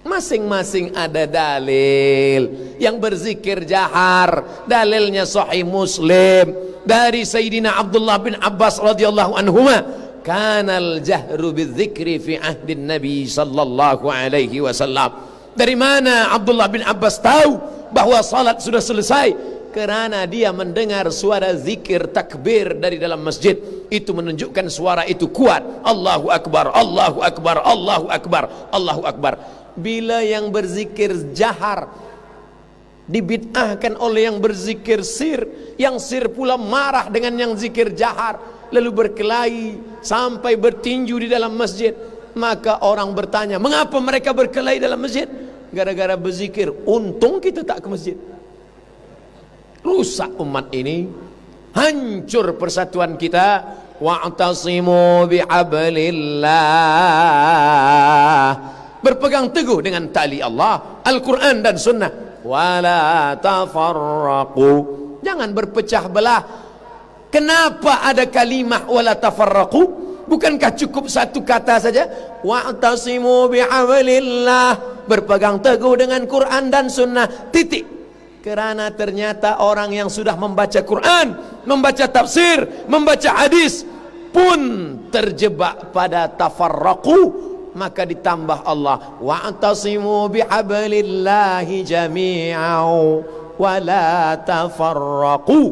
Masing-masing ada dalil. Yang berzikir jahar, dalilnya Sahih Muslim dari Sayyidina Abdullah bin Abbas radhiyallahu anhuma, kanal jahru bidzikri fi ahdin Nabi sallallahu alaihi wasallam. Dari mana Abdullah bin Abbas tahu bahwa salat sudah selesai? Kerana dia mendengar suara zikir takbir dari dalam masjid. Itu menunjukkan suara itu kuat. Allahu Akbar, Allahu Akbar, Allahu Akbar, Allahu Akbar. Bila yang berzikir jahar dibid'ahkan oleh yang berzikir sir, yang sir pula marah dengan yang zikir jahar, lalu berkelahi sampai bertinju di dalam masjid, maka orang bertanya, mengapa mereka berkelahi dalam masjid? Gara-gara berzikir. Untung kita tak ke masjid. Rusak umat ini, hancur persatuan kita. Wa'tasimu bihablillah, berpegang teguh dengan tali Allah, Al-Quran dan Sunnah. Wala tafarraqu, jangan berpecah belah. Kenapa ada kalimah wala tafarraqu? Bukankah cukup satu kata saja? Wa'tasimu bihablillah, berpegang teguh dengan Quran dan Sunnah, titik. Kerana ternyata orang yang sudah membaca Quran, membaca tafsir, membaca hadis pun terjebak pada tafarraqu, maka ditambah Allah, wa'tasimu bihablillahi jami'au wa la tafarraqu.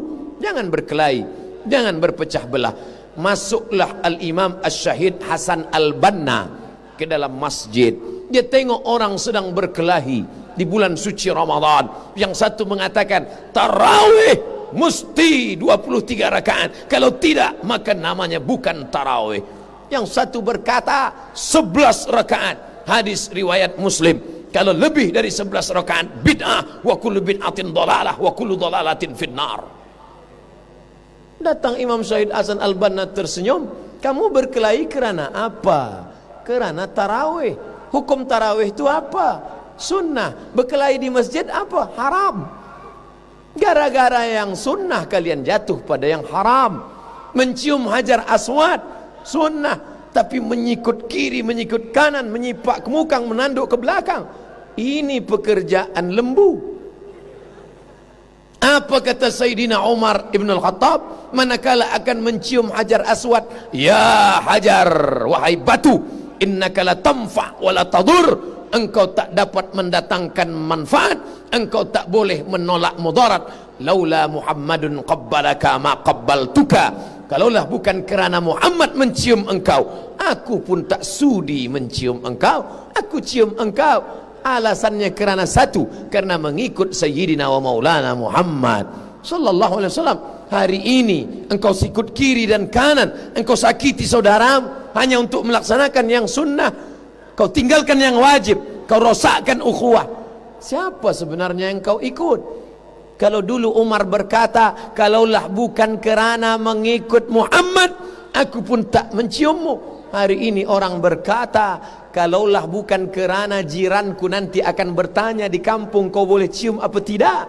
Jangan berkelahi, jangan berpecah belah. Masuklah Al-Imam Asy-Syahid Hasan Al-Banna ke dalam masjid. Dia tengok orang sedang berkelahi di bulan suci Ramadan. Yang satu mengatakan tarawih mesti 23 rakaat, kalau tidak maka namanya bukan tarawih. Yang satu berkata 11 rakaat, hadis riwayat Muslim. Kalau lebih dari 11 rakaat bid'ah, wa kullu bid'atin dhalalah wa kullu dhalalatin finnar. Datang Imam Syahid Hasan Al-Banna tersenyum. Kamu berkelahi kerana apa? Kerana tarawih. Hukum tarawih itu apa? Sunnah. Berkelahi di masjid apa? Haram. Gara-gara yang sunnah kalian jatuh pada yang haram. Mencium hajar aswad sunnah, tapi menyikut kiri, menyikut kanan, menyipak ke muka, menanduk ke belakang, ini pekerjaan lembu. Apa kata Sayyidina Umar Ibn Al-Khattab manakala akan mencium hajar aswad? Ya hajar, wahai batu, innaka la tanfa' wa la tadur, engkau tak dapat mendatangkan manfaat, engkau tak boleh menolak mudarat. Laula Muhammadun qabbalaka ma qabbaltuka, kalaulah bukan kerana Muhammad mencium engkau, aku pun tak sudi mencium engkau. Aku cium engkau. Alasannya kerana satu, kerana mengikut Sayyidina wa Maulana Muhammad sallallahu alaihi wasallam. Hari ini engkau sikut kiri dan kanan, engkau sakiti saudaramu hanya untuk melaksanakan yang sunnah, kau tinggalkan yang wajib, kau rosakkan ukhuwah. Siapa sebenarnya yang kau ikut? Kalau dulu Umar berkata, kalaulah bukan kerana mengikut Muhammad, aku pun tak menciummu. Hari ini orang berkata, kalaulah bukan kerana jiranku nanti akan bertanya di kampung, kau boleh cium apa tidak?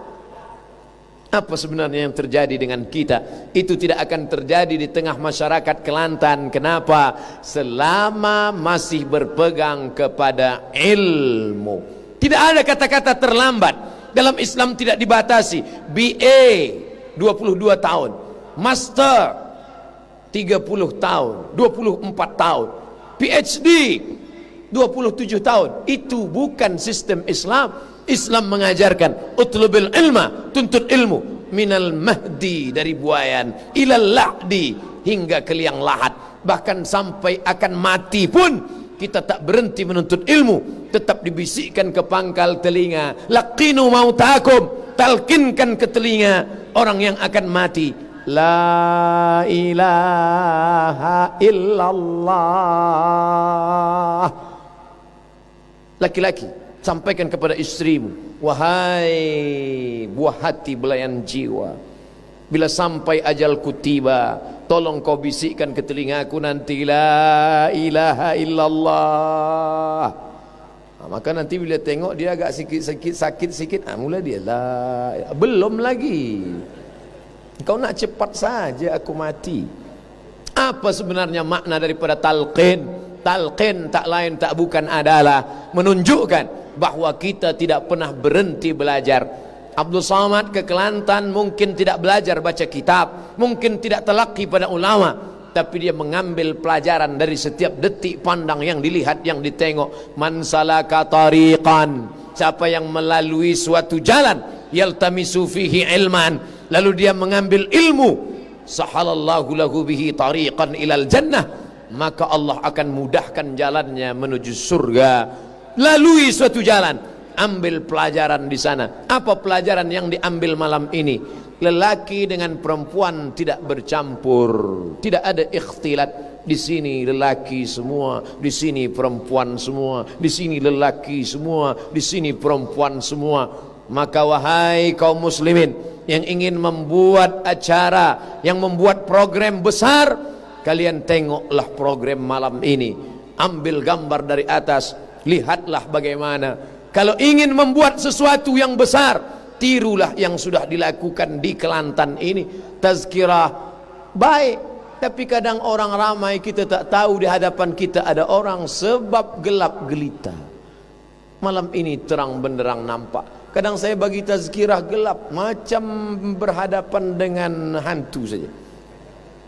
Apa sebenarnya yang terjadi dengan kita? Itu tidak akan terjadi di tengah masyarakat Kelantan. Kenapa? Selama masih berpegang kepada ilmu. Tidak ada kata-kata terlambat. Dalam Islam tidak dibatasi. BA 22 tahun, Master 30 tahun, 24 tahun, PhD 27 tahun. Itu bukan sistem Islam. Islam mengajarkan utlubil ilma, tuntut ilmu, minal mahdi, dari buayan, ilal lahdi, hingga ke liang lahat. Bahkan sampai akan mati pun kita tak berhenti menuntut ilmu. Tetap dibisikkan ke pangkal telinga, laqinu mautakum, talkinkan ke telinga orang yang akan mati, la ilaha illallah. Laki-laki, sampaikan kepada istrimu, wahai buah hati belayan jiwa, bila sampai ajalku tiba, tolong kau bisikkan ke telingaku nanti la ilaha illallah. Maka nanti bila tengok dia agak sikit-sikit sakit sikit, mula dia la, belum lagi. Kau nak cepat saja aku mati. Apa sebenarnya makna daripada talqin? Talqin tak lain tak bukan adalah menunjukkan bahwa kita tidak pernah berhenti belajar. Abdul Samad ke Kelantan mungkin tidak belajar baca kitab, mungkin tidak telaki pada ulama, tapi dia mengambil pelajaran dari setiap detik pandang yang dilihat, yang ditengok. Man salaka tariqan, siapa yang melalui suatu jalan, yaltamisu fihi ilman, lalu dia mengambil ilmu, sahalallahu lahu bihi tariqan ilal jannah, maka Allah akan mudahkan jalannya menuju surga. Lalui suatu jalan, ambil pelajaran di sana. Apa pelajaran yang diambil malam ini? Lelaki dengan perempuan tidak bercampur, tidak ada ikhtilat. Di sini lelaki semua, di sini perempuan semua, di sini lelaki semua, di sini perempuan semua. Maka wahai kaum muslimin yang ingin membuat acara, yang membuat program besar, kalian tengoklah program malam ini, ambil gambar dari atas, lihatlah bagaimana. Kalau ingin membuat sesuatu yang besar, tirulah yang sudah dilakukan di Kelantan ini. Tazkirah baik, tapi kadang orang ramai kita tak tahu di hadapan kita ada orang sebab gelap gelita. Malam ini terang benderang nampak. Kadang saya bagi tazkirah gelap, macam berhadapan dengan hantu saja.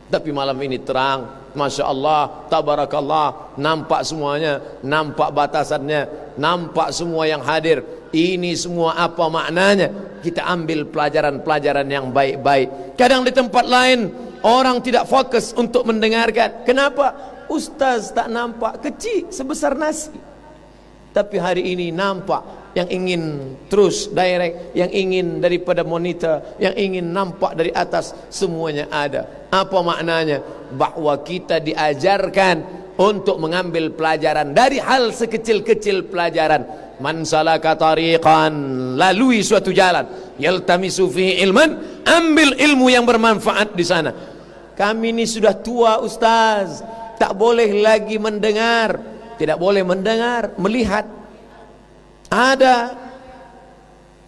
Tapi malam ini terang, Masya Allah, Tabarakallah, nampak semuanya, nampak batasannya, nampak semua yang hadir. Ini semua apa maknanya? Kita ambil pelajaran-pelajaran yang baik-baik. Kadang di tempat lain orang tidak fokus untuk mendengarkan. Kenapa? Ustaz tak nampak, kecil sebesar nasi. Tapi hari ini nampak. Yang ingin terus direct, yang ingin daripada monitor, yang ingin nampak dari atas, semuanya ada. Apa maknanya? Bahwa kita diajarkan untuk mengambil pelajaran dari hal sekecil-kecil pelajaran. Man salaka tariqan, lalui suatu jalan, yaltamisu fihi ilman, ambil ilmu yang bermanfaat di sana. Kami ini sudah tua ustaz, tak boleh lagi mendengar, tidak boleh mendengar, melihat. Ada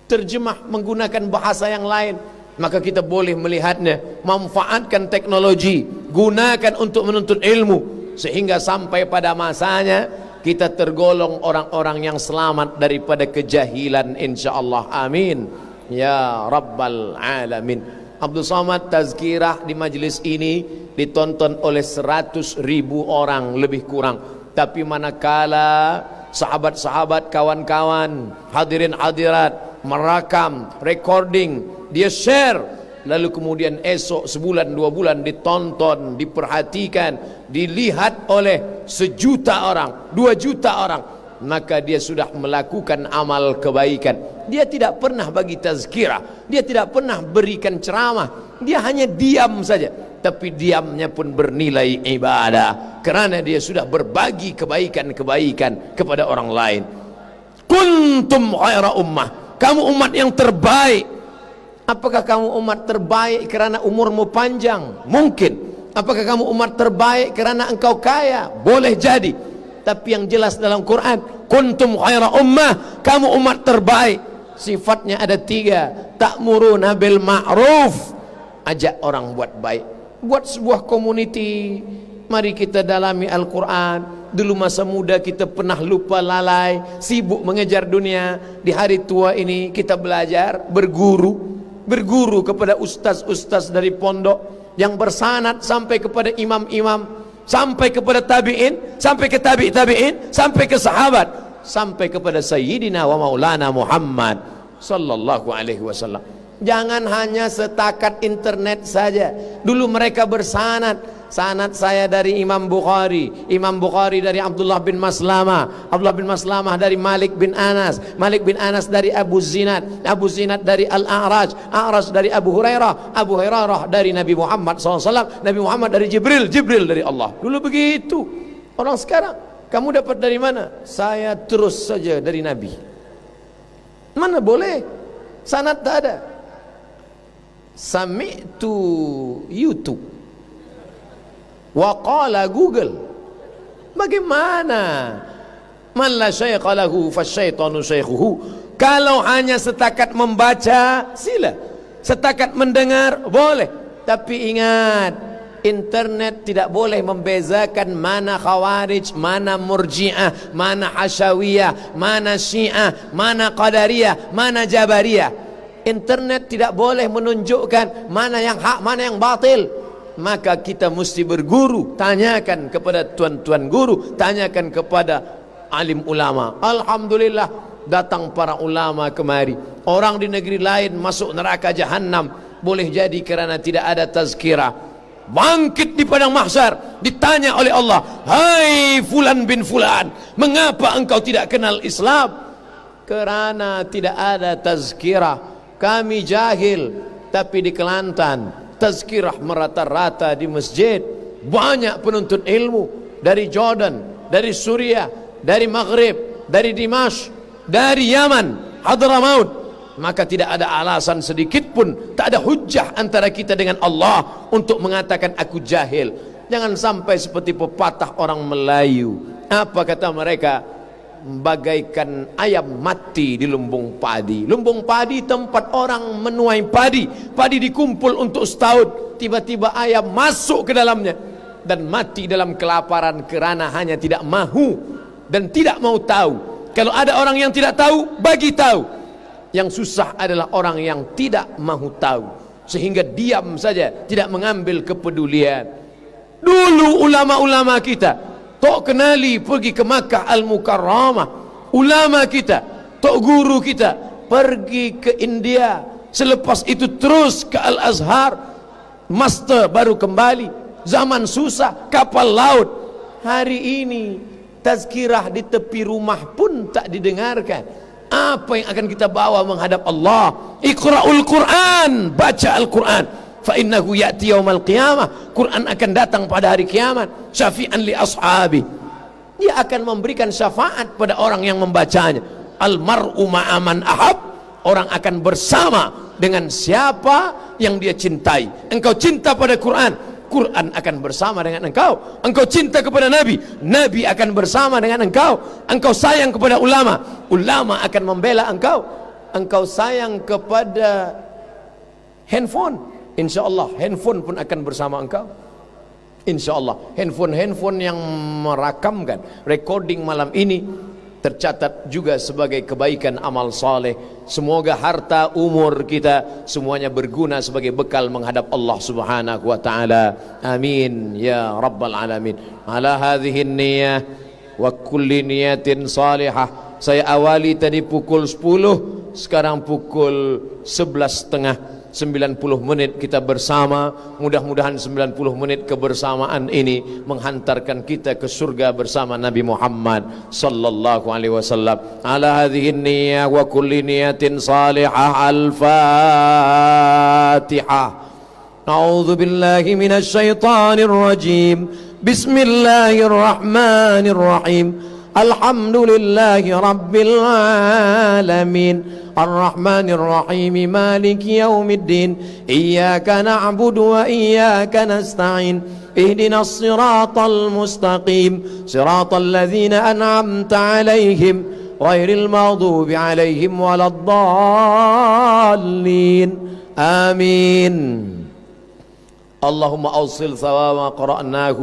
terjemah menggunakan bahasa yang lain, maka kita boleh melihatnya. Manfaatkan teknologi, gunakan untuk menuntut ilmu, sehingga sampai pada masanya kita tergolong orang-orang yang selamat daripada kejahilan, insyaallah. Amin ya rabbal alamin. Abdul Samad tazkirah di majlis ini ditonton oleh 100.000 orang lebih kurang. Tapi manakala sahabat-sahabat, kawan-kawan, hadirin hadirat merakam, recording, dia share, lalu kemudian esok sebulan 2 bulan ditonton, diperhatikan, dilihat oleh 1 juta orang, 2 juta orang, maka dia sudah melakukan amal kebaikan. Dia tidak pernah bagi tazkirah, dia tidak pernah berikan ceramah, dia hanya diam saja, tapi diamnya pun bernilai ibadah, kerana dia sudah berbagi kebaikan-kebaikan kepada orang lain. Kuntum khaira ummah, kamu umat yang terbaik. Apakah kamu umat terbaik kerana umurmu panjang? Mungkin. Apakah kamu umat terbaik kerana engkau kaya? Boleh jadi. Tapi yang jelas dalam Quran, kuntum khaira ummah, kamu umat terbaik. Sifatnya ada 3. Ta'muruna bil ma'ruf, ajak orang buat baik. Buat sebuah community. Mari kita dalami Al-Quran. Dulu masa muda kita pernah lupa lalai, sibuk mengejar dunia. Di hari tua ini kita belajar, berguru kepada ustaz-ustaz dari pondok yang bersanad sampai kepada imam-imam, sampai kepada tabi'in, sampai ke tabi'in, sampai ke sahabat, sampai kepada Sayyidina wa Maulana Muhammad sallallahu alaihi wasallam. Jangan hanya setakat internet saja. Dulu mereka bersanad. Sanad saya dari Imam Bukhari, Imam Bukhari dari Abdullah bin Maslamah, Abdullah bin Maslamah dari Malik bin Anas, Malik bin Anas dari Abu Zinad, Abu Zinad dari Al-A'raj, A'raj dari Abu Hurairah, Abu Hurairah dari Nabi Muhammad SAW, Nabi Muhammad dari Jibril, Jibril dari Allah. Dulu begitu. Orang sekarang, kamu dapat dari mana? Saya terus saja dari Nabi. Mana boleh? Sanad tak ada. Sami'tu YouTube, waqala Google. Bagaimana? Man la syaikha lahu fasyaitanu syaikhuhu. Kalau hanya setakat membaca, sila. setakat mendengar boleh. Tapi ingat, internet tidak boleh membezakan mana khawarij, mana murji'ah, mana hasyawiyah, mana syiah, mana qadariyah, mana jabariyah. Internet tidak boleh menunjukkan mana yang hak, mana yang batil. Maka kita mesti berguru, tanyakan kepada tuan-tuan guru, tanyakan kepada alim ulama. Alhamdulillah, datang para ulama kemari. Orang di negeri lain masuk neraka jahanam, boleh jadi kerana tidak ada tazkirah. Bangkit di padang mahsyar, ditanya oleh Allah, hai fulan bin fulan, mengapa engkau tidak kenal Islam? Kerana tidak ada tazkirah. Kami jahil, tapi di Kelantan tazkirah merata-rata di masjid. Banyak penuntut ilmu dari Jordan, dari Suriah, dari Maghrib, dari Dimash, dari Yaman, Hadramaut. Maka tidak ada alasan sedikit pun, tak ada hujjah antara kita dengan Allah untuk mengatakan aku jahil. Jangan sampai seperti pepatah orang Melayu. Apa kata mereka? Bagaikan ayam mati di lumbung padi. Lumbung padi tempat orang menuai padi. Padi dikumpul untuk setahun. Tiba-tiba ayam masuk ke dalamnya dan mati dalam kelaparan kerana hanya tidak mahu dan tidak mau tahu. Kalau ada orang yang tidak tahu, bagi tahu. Yang susah adalah orang yang tidak mahu tahu, sehingga diam saja, tidak mengambil kepedulian. Dulu ulama-ulama kita tok kenali pergi ke Makkah Al-Mukarramah. Ulama kita, tok guru kita pergi ke India. Selepas itu terus ke Al-Azhar. Master baru kembali. Zaman susah, kapal laut. Hari ini tazkirah di tepi rumah pun tak didengarkan. Apa yang akan kita bawa menghadap Allah? Iqra'ul Quran, baca Al-Quran. Fa innahu ya'ti yaumal qiyamah. Quran akan datang pada hari kiamat. Syafi'an li ashabi. Dia akan memberikan syafaat pada orang yang membacanya. Al-mar'u ma'aman ahab. Orang akan bersama dengan siapa yang dia cintai. Engkau cinta pada Quran, Quran akan bersama dengan engkau. Engkau cinta kepada Nabi, Nabi akan bersama dengan engkau. Engkau sayang kepada ulama, ulama akan membela engkau. Engkau sayang kepada handphone, insya-Allah handphone pun akan bersama engkau. InsyaAllah handphone yang merakamkan recording malam ini tercatat juga sebagai kebaikan amal saleh. Semoga harta umur kita semuanya berguna sebagai bekal menghadap Allah Subhanahu wa taala. Amin ya rabbal alamin. Ala hadhihi niyyah wa kulli niyatin salihah. Saya awali tadi pukul 10, sekarang pukul 11.30. 90 menit kita bersama. Mudah-mudahan 90 menit kebersamaan ini menghantarkan kita ke surga bersama Nabi Muhammad sallallahu alaihi wasallam. Ala hadhihi niyyah wa kulli niyatin salihah. Al-Fatihah. A'udzu billahi minasy syaithanir rajim. Bismillahirrahmanirrahim. Alhamdulillahi rabbil alamin. الرحمن الرحيم مالك يوم الدين إياك نعبد وإياك نستعين اهدنا الصراط المستقيم صراط الذين أنعمت عليهم غير المغضوب عليهم ولا الضالين آمين اللهم أوصل ثواب ما قرأناه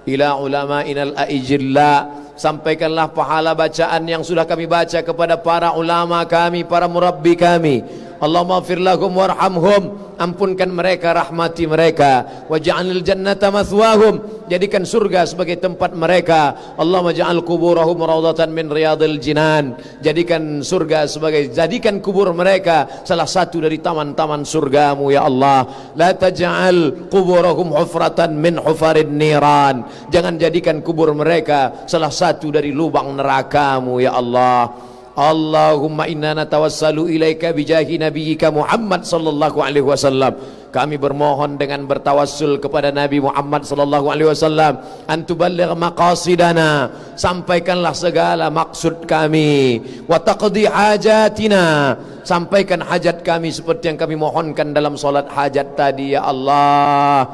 إلى علمائنا الأئجلاء. Sampaikanlah pahala bacaan yang sudah kami baca kepada para ulama kami, para murabbi kami. Allahumma ighfir lahum warhamhum. Ampunkan mereka, rahmati mereka. Waj'alil jannata mathwahum. Jadikan surga sebagai tempat mereka. Allahumma ja'al kuburahum rawdatan min riyadil jinan. Jadikan surga sebagai, jadikan kubur mereka salah satu dari taman-taman surgamu ya Allah. La taj'al kuburahum hufratan min hufarin niran. Jangan jadikan kubur mereka salah satu dari lubang nerakamu ya Allah. Allahumma inna natawassalu ilaika bijahi nabiyyika Muhammad sallallahu alaihi wasallam. Kami bermohon dengan bertawassul kepada Nabi Muhammad sallallahu alaihi wasallam, antuballigh maqasidana, sampaikanlah segala maksud kami, wa taqdi hajatina, sampaikan hajat kami seperti yang kami mohonkan dalam salat hajat tadi ya Allah.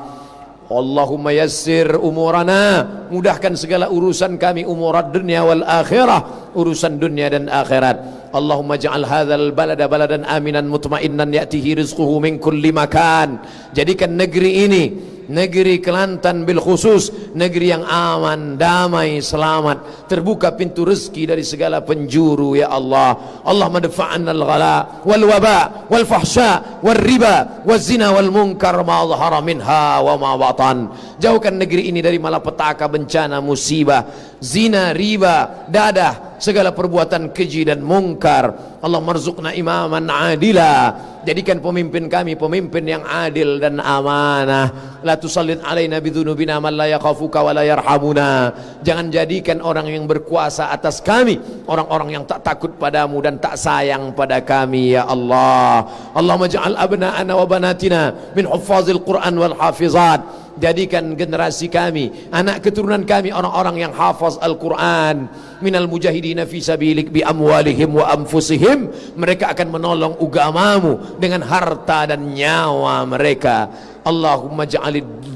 Allahumma yassir umurana, mudahkan segala urusan kami, umurad dunya wal akhirah, urusan dunia dan akhirat. Allahumma ja'al hadzal balada baladan aminan mutmainnan ya'tihi rizquhu min kulli makan. Jadikan negeri ini, negeri Kelantan bil khusus, negeri yang aman, damai, selamat, terbuka pintu rezeki dari segala penjuru ya Allah. Allahumma dafa'anna al-ghala wal waba wal fahsya wal riba wal zina wal munkar ma dhahara minha wa ma batan. Jauhkan negeri ini dari malapetaka, bencana, musibah, zina, riba, dadah, segala perbuatan keji dan mungkar. Allah marzuqna imaman adila, jadikan pemimpin kami pemimpin yang adil dan amanah. La tusallit alaina bidzunubina man la yakhafuka wa la yarhamuna. Jangan jadikan orang yang berkuasa atas kami orang-orang yang tak takut padamu dan tak sayang pada kami ya Allah. Allahumma ja'al abna'ana wa banatina min huffazil Qur'an wal hafizat. Jadikan generasi kami, anak keturunan kami orang-orang yang hafaz Al-Quran. Minal mujahidina fi sabilik bi amwalihim wa anfusihim. Mereka akan menolong agamamu dengan harta dan nyawa mereka. Allahumma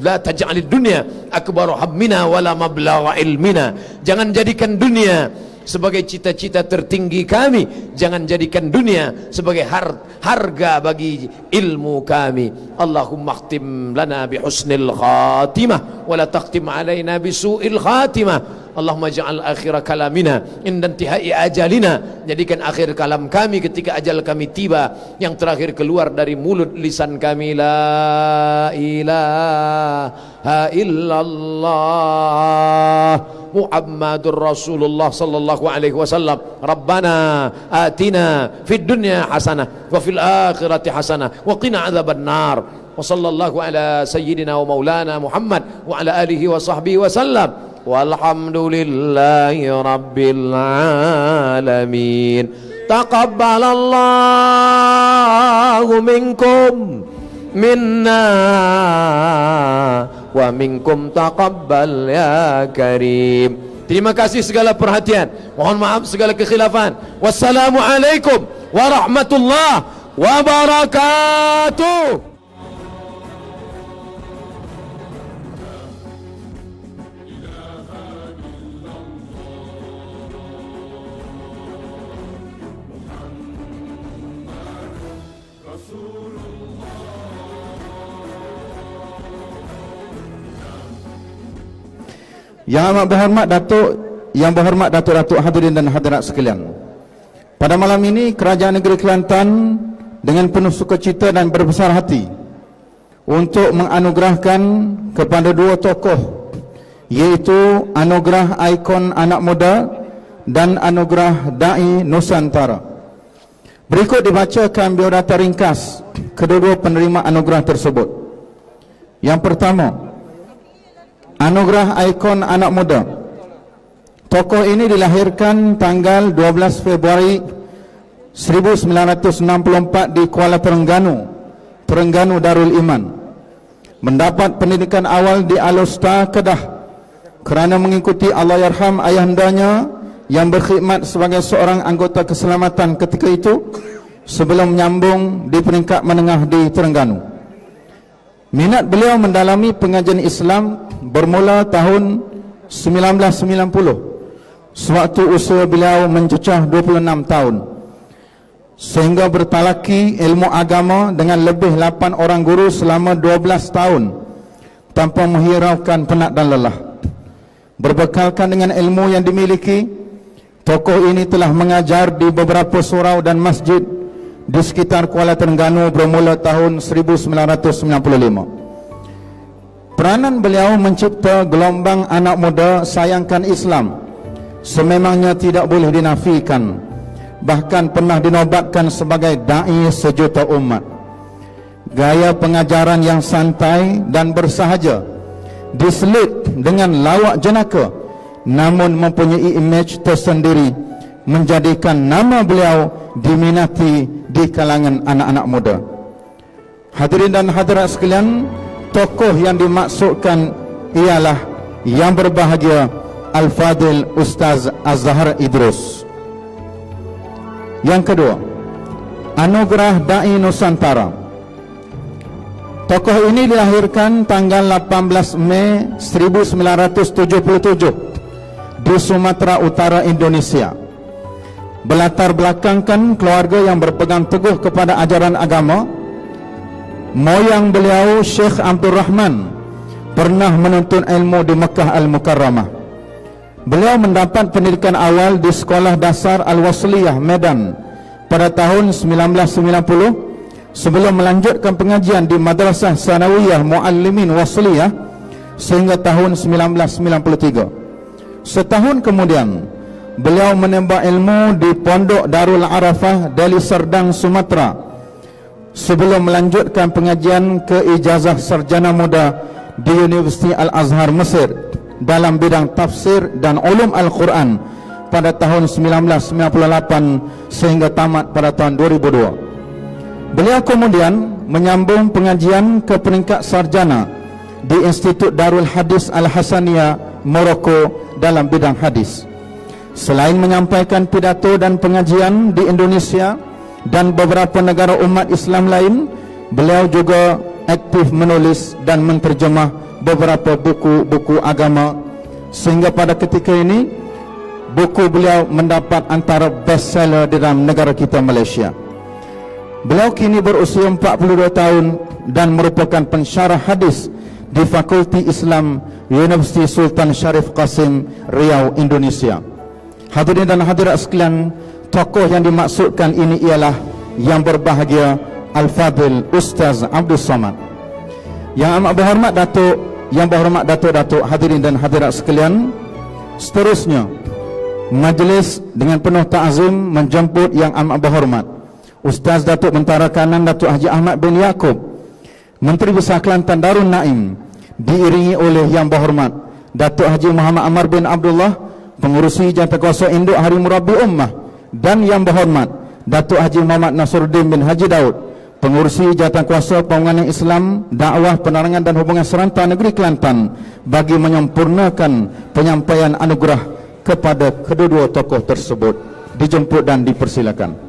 la taj'alid dunya akbaru hammina wala mablagha ilmina. Jangan jadikan dunia sebagai cita-cita tertinggi kami, jangan jadikan dunia sebagai harga bagi ilmu kami. Allahumma khtim lana bi husnil khatimah wa la takhtim alaina bi su'il khatimah. Allahumma ja'al akhir kalamina inda intihai ajalina. Jadikan akhir kalam kami ketika ajal kami tiba, yang terakhir keluar dari mulut lisan kami, la ilaha illallah Muhammadur Rasulullah sallallahu alaihi wasallam. Rabbana atina fid dunya hasanah wa fil akhirati hasanah wa qina adzaban nar. Wa sallallahu ala sayyidina wa maulana Muhammad wa ala alihi wa sahbihi wa sallam. Walhamdulillahi rabbil alamin. Taqabbalallahu minkum minna wa minkum taqabbal ya karim. Terima kasih segala perhatian, mohon maaf segala kekhilafan. Wassalamualaikum warahmatullahi wabarakatuh. Yang berhormat Datuk hadirin dan hadirat sekalian. Pada malam ini Kerajaan Negeri Kelantan dengan penuh sukacita dan berbesar hati untuk menganugerahkan kepada dua tokoh, yaitu anugerah ikon anak muda dan anugerah Dai Nusantara. Berikut dibacakan biodata ringkas kedua-dua penerima anugerah tersebut. Yang pertama, anugerah ikon anak muda. Tokoh ini dilahirkan tanggal 12 Februari 1964 di Kuala Terengganu, Terengganu Darul Iman. Mendapat pendidikan awal di Alusta, Kedah, kerana mengikuti Allahyarham ayahandanya yang berkhidmat sebagai seorang anggota keselamatan ketika itu sebelum menyambung di peringkat menengah di Terengganu. Minat beliau mendalami pengajian Islam bermula tahun 1990 sewaktu usia beliau mencecah 26 tahun, sehingga bertalaki ilmu agama dengan lebih 8 orang guru selama 12 tahun tanpa menghiraukan penat dan lelah. Berbekalkan dengan ilmu yang dimiliki, tokoh ini telah mengajar di beberapa surau dan masjid di sekitar Kuala Terengganu bermula tahun 1995. Peranan beliau mencipta gelombang anak muda sayangkan Islam sememangnya tidak boleh dinafikan, bahkan pernah dinobatkan sebagai da'i sejuta umat. Gaya pengajaran yang santai dan bersahaja diselit dengan lawak jenaka, namun mempunyai imej tersendiri, menjadikan nama beliau diminati di kalangan anak-anak muda. Hadirin dan hadirat sekalian, tokoh yang dimaksudkan ialah yang berbahagia Al-Fadil Ustaz Azhar Idrus. Yang kedua, anugerah Dai Nusantara. Tokoh ini dilahirkan tanggal 18 Mei 1977 di Sumatera Utara, Indonesia. Berlatar belakangkan keluarga yang berpegang teguh kepada ajaran agama. Moyang beliau, Syekh Abdul Rahman, pernah menuntut ilmu di Mekah Al-Mukarramah. Beliau mendapat pendidikan awal di Sekolah Dasar Al-Wasliyah, Medan pada tahun 1990 sebelum melanjutkan pengajian di Madrasah Sanawiyah Muallimin Wasliyah sehingga tahun 1993. Setahun kemudian, beliau menimba ilmu di Pondok Darul Arafah, Deli Serdang, Sumatera sebelum melanjutkan pengajian ke ijazah sarjana muda di Universiti Al-Azhar, Mesir dalam bidang tafsir dan ulum Al-Quran pada tahun 1998 sehingga tamat pada tahun 2002. Beliau kemudian menyambung pengajian ke peringkat sarjana di Institut Darul Hadis Al-Hasaniyah, Morocco dalam bidang hadis. Selain menyampaikan pidato dan pengajian di Indonesia dan beberapa negara umat Islam lain, beliau juga aktif menulis dan menterjemah beberapa buku-buku agama sehingga pada ketika ini buku beliau mendapat antara bestseller di dalam negara kita, Malaysia. Beliau kini berusia 42 tahun dan merupakan pensyarah hadis di Fakulti Islam Universiti Sultan Syarif Qasim, Riau, Indonesia. Hadirin dan hadirat sekalian, tokoh yang dimaksudkan ini ialah yang berbahagia Al-Fadhil Ustaz Abdul Somad. Yang amat berhormat Datuk, yang berhormat Datuk-Datuk, hadirin dan hadirat sekalian, seterusnya majlis dengan penuh ta'zim menjemput yang amat berhormat Ustaz Datuk Bentara Kanan Datuk Haji Ahmad bin Yaakob, Menteri Besar Kelantan Darun Naim, diiringi oleh yang berhormat Datuk Haji Muhammad Amar bin Abdullah, Pengurusi Jawatan Induk Hari Murabbi Ummah, dan yang berhormat Datuk Haji Muhammad Nasruddin bin Haji Daud, Pengurusi Jawatankuasa Pembangunan Islam, Dakwah, Penerangan dan Hubungan Serantau Negeri Kelantan, bagi menyempurnakan penyampaian anugerah kepada kedua-dua tokoh tersebut. Dijemput dan dipersilakan.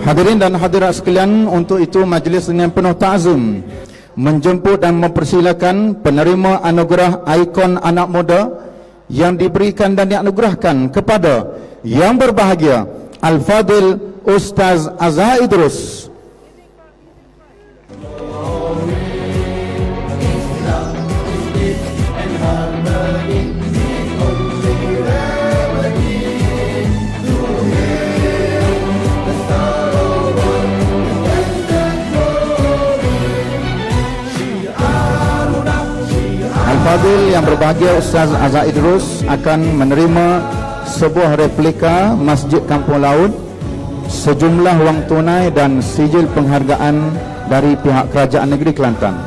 Hadirin dan hadirat sekalian, untuk itu majlis dengan penuh ta'zim menjemput dan mempersilakan penerima anugerah ikon anak muda yang diberikan dan dianugerahkan kepada yang berbahagia Al-Fadhil Ustaz Azhar Idrus. Al-Fadhil yang berbahagia Ustaz Azhar Idrus akan menerima sebuah replika Masjid Kampung Laut, sejumlah wang tunai dan sijil penghargaan dari pihak Kerajaan Negeri Kelantan.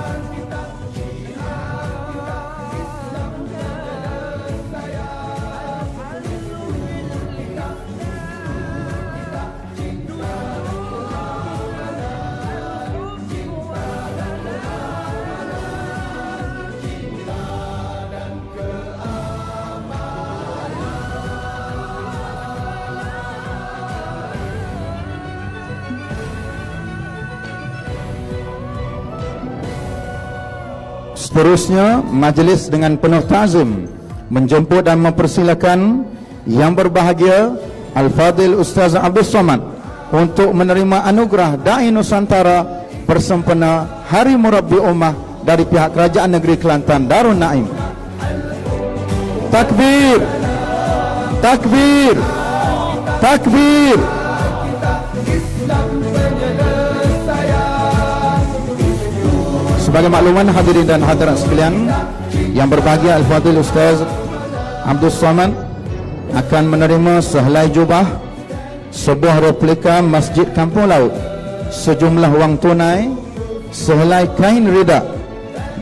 Seterusnya, majlis dengan penuh ta'zim menjemput dan mempersilakan yang berbahagia Al-Fadhil Ustaz Abdul Somad untuk menerima anugerah Dai Nusantara bersempena Hari Murabbi Ummah dari pihak Kerajaan Negeri Kelantan Darun Naim. Takbir! Takbir! Takbir! Sebagai makluman hadirin dan hadirat sekalian, yang berbahagia Al-Fadhil Ustaz Abdul Somad akan menerima sehelai jubah, sebuah replika Masjid Kampung Laut, sejumlah wang tunai sehelai kain rida,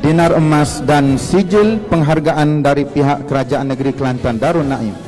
dinar emas dan sijil penghargaan dari pihak Kerajaan Negeri Kelantan Darul Naim.